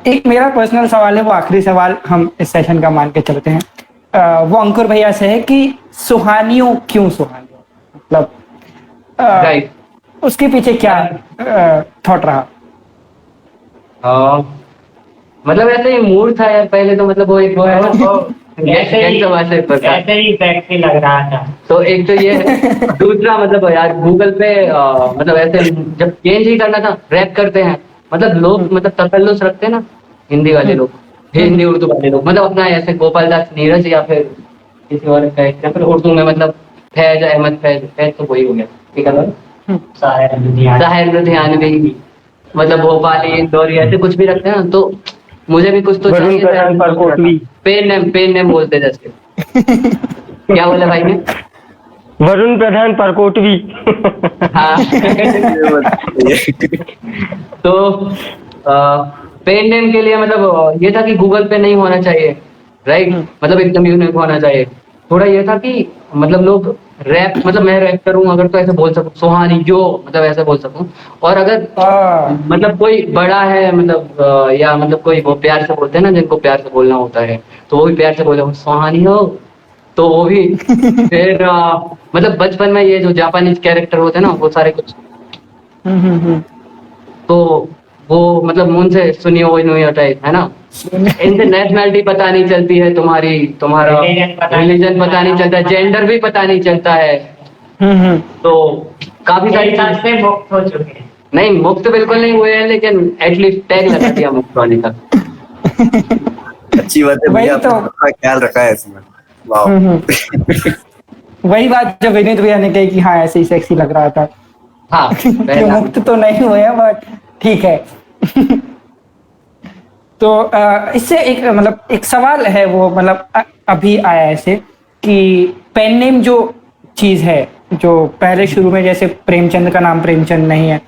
एक मेरा पर्सनल सवाल है, वो आखिरी सवाल हम इस सेशन का मान के चलते हैं। वो अंकुर भैया से है कि सुहानियों क्यों सुहानियों, मतलब राइट, उसके पीछे क्या थॉट रहा? मतलब ऐसे ही मूड था यार पहले तो, मतलब वो एक वो है ना, ऐसे ही टैक्सी लग रहा था। तो एक तो ये है। दूसरा मतलब यार गूगल पे मतलब ऐसे जब चेंज ही करना था, रैप करते हैं, मतलब लोग मतलब तसल्लुस रखते हैं ना हिंदी वाले लोग, हिंदी उर्दू वाले लोग, मतलब अपना ऐसे गोपाल दास नीरज या फिर किसी और का एग्जाम्पल उर्दू में, मतलब फैज अहमद, फैज तो वही हो गया, ठीक है, साहिर लुधियानवी, मतलब भोपाली, इंदौरी, ऐसे कुछ भी रखते हैं ना। तो मुझे भी कुछ तो पेन नेम बोलते जैसे। क्या बोला भाई ने? वरुण प्रधान परकोटवी। हाँ। तो पेन नेम के लिए मतलब ये था कि गूगल पे नहीं होना चाहिए, राइट, मतलब एकदम यूनिक होना चाहिए। थोड़ा ये था कि मतलब लोग रैप, मतलब मैं रैप करूँ अगर तो ऐसे बोल सकूं, सुहानी जो, मतलब ऐसे बोल सकूं। और अगर मतलब कोई बड़ा है, मतलब या मतलब कोई वो प्यार से बोलते हैं ना, जिनको प्यार से बोलना होता है, तो वो भी प्यार से बोले सुहानी हो, तो वो भी। फिर मतलब बचपन में ये जो जापानीज कैरेक्टर होते हैं ना, वो सारे कुछ, तो वो मतलब मुन से सुनियो वही टाइप है ना। इनसे नेशनलिटी पता नहीं चलती है, तुम्हारा रिलीजन पता नहीं चलता, जेंडर भी पता नहीं चलता है। तो काफी सारी से मुक्त हो चुके हैं। नहीं, मुक्त बिल्कुल नहीं हुए हैं, लेकिन एटलीस्ट टैग लगा दिया मुक्त होने का। अच्छी बात है भैया, आपका ख्याल रखा है इसमें। वाह। वही बात जो विनीत भैया ने कही कि हाँ ऐसे ही सेक्सी लग रहा था। हाँ, कि मुक्त तो नहीं हुए हैं, बट ठीक है। तो इससे एक मतलब एक सवाल है, वो मतलब अभी आया ऐसे कि पेन नेम जो चीज है, जो पहले शुरू में जैसे प्रेमचंद का नाम प्रेमचंद नहीं है,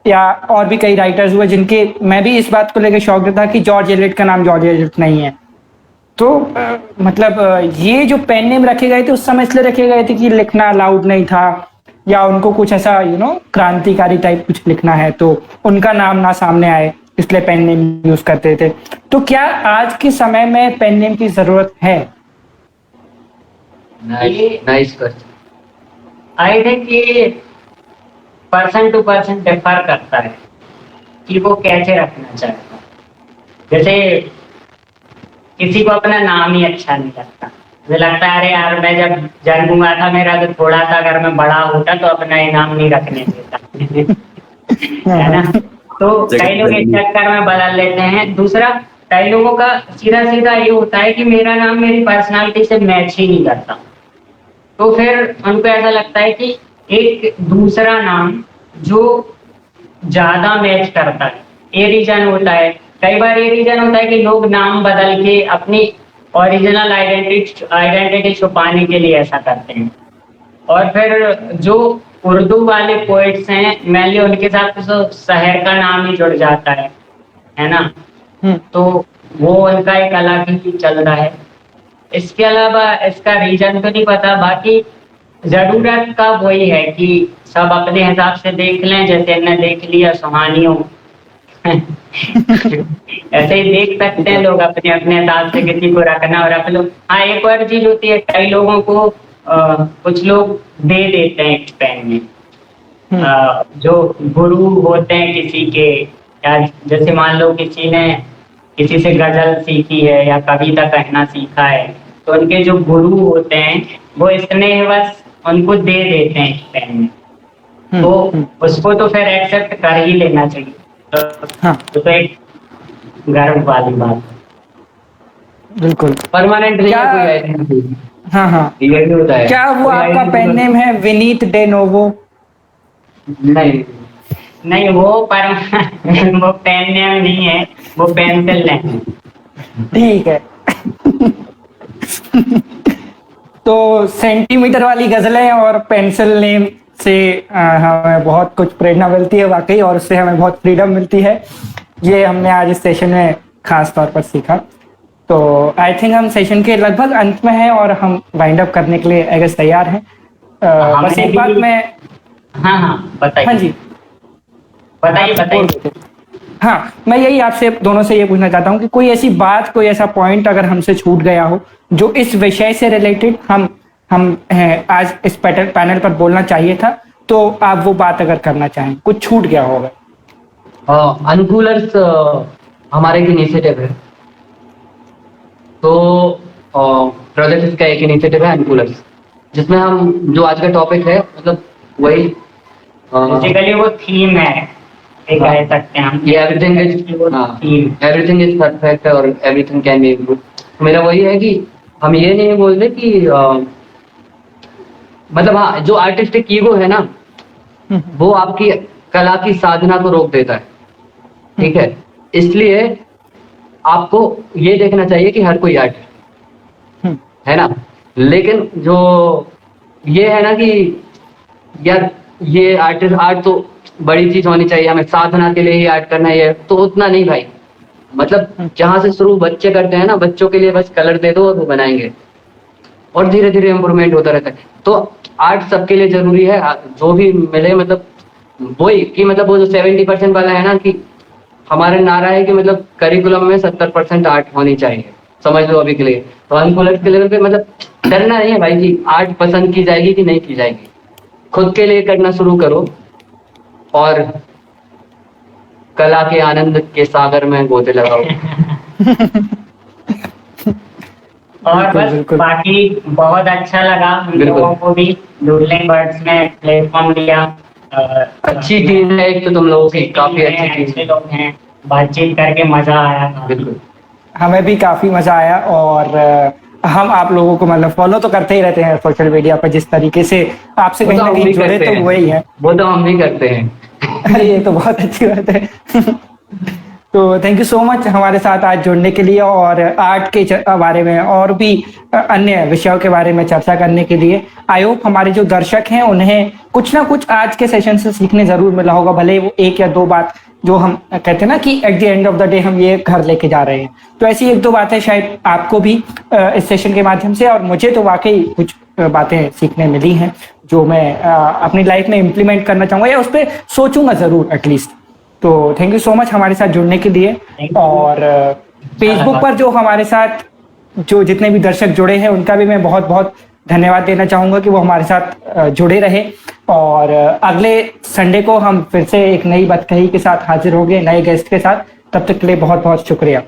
या और भी कई राइटर्स हुए जिनके, मैं भी इस बात को लेकर शौक था कि जॉर्ज एलियट का नाम जॉर्ज एलियट नहीं है। तो मतलब ये जो पेन नेम रखे गए थे उस समय इसलिए रखे गए थे कि लिखना अलाउड नहीं था, या उनको कुछ ऐसा क्रांतिकारी टाइप कुछ लिखना है तो उनका नाम ना सामने आए, इसलिए पेन नेम यूज करते थे। तो क्या आज के समय में पेन नेम की जरूरत है? Nice question. आई थिंक ये पर्सन टू पर्सन डिफर करता है कि वो कैसे रखना चाहता है। जैसे किसी को अपना नाम ही अच्छा नहीं लगता, मुझे लगता है अरे यार मैं जब जन्म हुआ था मेरा तो थोड़ा सा, अगर मैं बड़ा होता तो अपना ही नाम नहीं रखने देता। है ना। तो कई लोग इस चक्कर में बदल लेते हैं। दूसरा, कई लोगों का सीधा सीधा ये होता है कि मेरा नाम मेरी पर्सनालिटी से मैच ही नहीं करता, तो फिर उनको ऐसा लगता है कि एक दूसरा नाम जो ज्यादा मैच करता है, ये रीजन होता है। कई बार ये रीजन होता है कि लोग नाम बदल के अपनी ओरिजिनल आइडेंटिटी छुपाने के लिए ऐसा करते हैं। और फिर जो उर्दू वाले पोइट्स हैं, मेनली उनके साथ तो शहर का नाम ही जुड़ जाता है ना। तो वो उनका एक अलग ही चल रहा है। इसके अलावा इसका रीजन तो नहीं पता, बाकी जरूरत का वही है कि सब अपने हिसाब से देख लें, जैसे इन्हें देख लिया सुहानियों। ऐसे ही देख सकते हैं लोग अपने अपने हिसाब से, किसी को रखना और रख लो। हाँ, एक और चीज होती है, कई लोगों को कुछ लोग दे देते हैं एक्सपेन में। जो गुरु होते हैं किसी के, या जैसे मान लो किसी ने किसी से गजल सीखी है या कविता कहना सीखा है, तो उनके जो गुरु होते हैं वो स्नेहवश उनको दे देते हैं एक्सपेन में, तो उसको तो फिर एक्सेप्ट कर ही लेना चाहिए। तो एक गर्व वाली बात है। बिल्कुल परमानेंट नहीं है क्या- कोई आइडेंटिटी। हाँ ये भी होता है। क्या वो कोई आपका identity पेन नेम है विनीत डे नोवो? नहीं, नहीं, वो वो पेन नेम नहीं है, वो पेंसिल नेम है। ठीक है। तो सेंटीमीटर वाली गजलें और पेंसिल नेम से हमें बहुत कुछ प्रेरणा मिलती है वाकई, और उससे हमें बहुत फ्रीडम मिलती है। ये हमने आज इस सेशन में खास तौर पर सीखा। तो आई थिंक हम सेशन के लगभग अंत में हैं और हम वाइंड अप करने के लिए आई गेस तैयार हैं। बस एक बात मैं हाँ बताइए। हाँ जी बताइए। हाँ, मैं यही आपसे दोनों से ये पूछना चाहता हूँ कि कोई ऐसी बात, कोई ऐसा पॉइंट अगर हमसे छूट गया हो जो इस विषय से रिलेटेड हम आज इस पैनल पर बोलना चाहिए था, तो आप वो बात अगर करना चाहें, कुछ छूट गया होगा। अनकूलर्स हमारे एक इनिशिएटिव है, तो प्रोजेक्ट का एक इनिशिएटिव है अनकूलर्स, जिसमें हम जो आज का टॉपिक है मतलब वही बेसिकली वो थीम है, एक हाँ। कह सकते हैं हम। ये एवरीथिंग इज परफेक्ट और एवरीथिंग कैन बी इम्प्रूव। मेरा वही है कि हम ये नहीं बोलते कि मतलब हाँ, जो आर्टिस्टिक ईगो है ना, वो आपकी कला की साधना को रोक देता है, ठीक है। इसलिए आपको ये देखना चाहिए कि हर कोई आर्टिस्ट है ना, लेकिन जो ये है ना कि यार ये आर्ट तो बड़ी चीज होनी चाहिए, हमें साधना के लिए ही आर्ट करना है, तो उतना नहीं भाई। मतलब जहां से शुरू बच्चे करते हैं ना, बच्चों के लिए बस कलर दे दो और वो बनाएंगे, और धीरे धीरे इम्प्रूवमेंट होता रहता है। तो आर्ट सबके लिए जरूरी है, जो भी मिले। मतलब वही कि मतलब वो जो 70% वाला है ना, कि हमारा नारा है कि मतलब करिकुलम में 70% आर्ट होनी चाहिए, समझ लो अभी के लिए। तो अनकूलर्स के लेवल पे मतलब डरना नहीं है भाई कि आर्ट पसंद की जाएगी कि नहीं की जाएगी, खुद के लिए करना शुरू करो और कला के आनंद के सागर में गोते लगाओ। और बस बिल्कुल। बाकी बहुत अच्छा लगा हम बिल्कुल। लोगों को भी डूडलिंग बर्ड्स में प्लेटफॉर्म दिया। अच्छी टीम है एक तो तुम लोगों की, काफी अच्छी अच्छे टीम। लोग हैं, बातचीत करके मजा आया। बिल्कुल। हमें भी काफी मजा आया, और हम आप लोगों को मतलब फॉलो तो करते ही रहते हैं सोशल मीडिया पर, जिस तरीके से आपसे कहीं ना कहीं जुड़े तो हुए ही हैं। वो तो हम भी करते हैं। अरे ये तो बहुत अच्छी बात है। तो थैंक यू सो मच हमारे साथ आज जुड़ने के लिए, और आर्ट के बारे में और भी अन्य विषयों के बारे में चर्चा करने के लिए। आई होप हमारे जो दर्शक हैं उन्हें कुछ ना कुछ आज के सेशन से सीखने जरूर मिला होगा, भले वो एक या दो बात जो हम कहते हैं ना कि at the end of the day हम ये घर लेके जा रहे हैं, तो ऐसी एक दो बातें शायद आपको भी इस सेशन के माध्यम से, और मुझे तो वाकई कुछ बातें सीखने मिली हैं जो मैं अपनी लाइफ में इम्प्लीमेंट करना चाहूंगा या उस पर सोचूंगा जरूर एटलीस्ट। तो थैंक यू सो मच हमारे साथ जुड़ने के लिए। और फेसबुक पर जो हमारे साथ जो जितने भी दर्शक जुड़े हैं उनका भी मैं बहुत बहुत धन्यवाद देना चाहूंगा कि वो हमारे साथ जुड़े रहे। और अगले संडे को हम फिर से एक नई बतकही के साथ हाजिर होंगे, नए गेस्ट के साथ। तब तक के लिए बहुत बहुत शुक्रिया।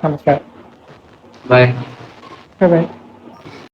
नमस्कार। बाय। Bye bye.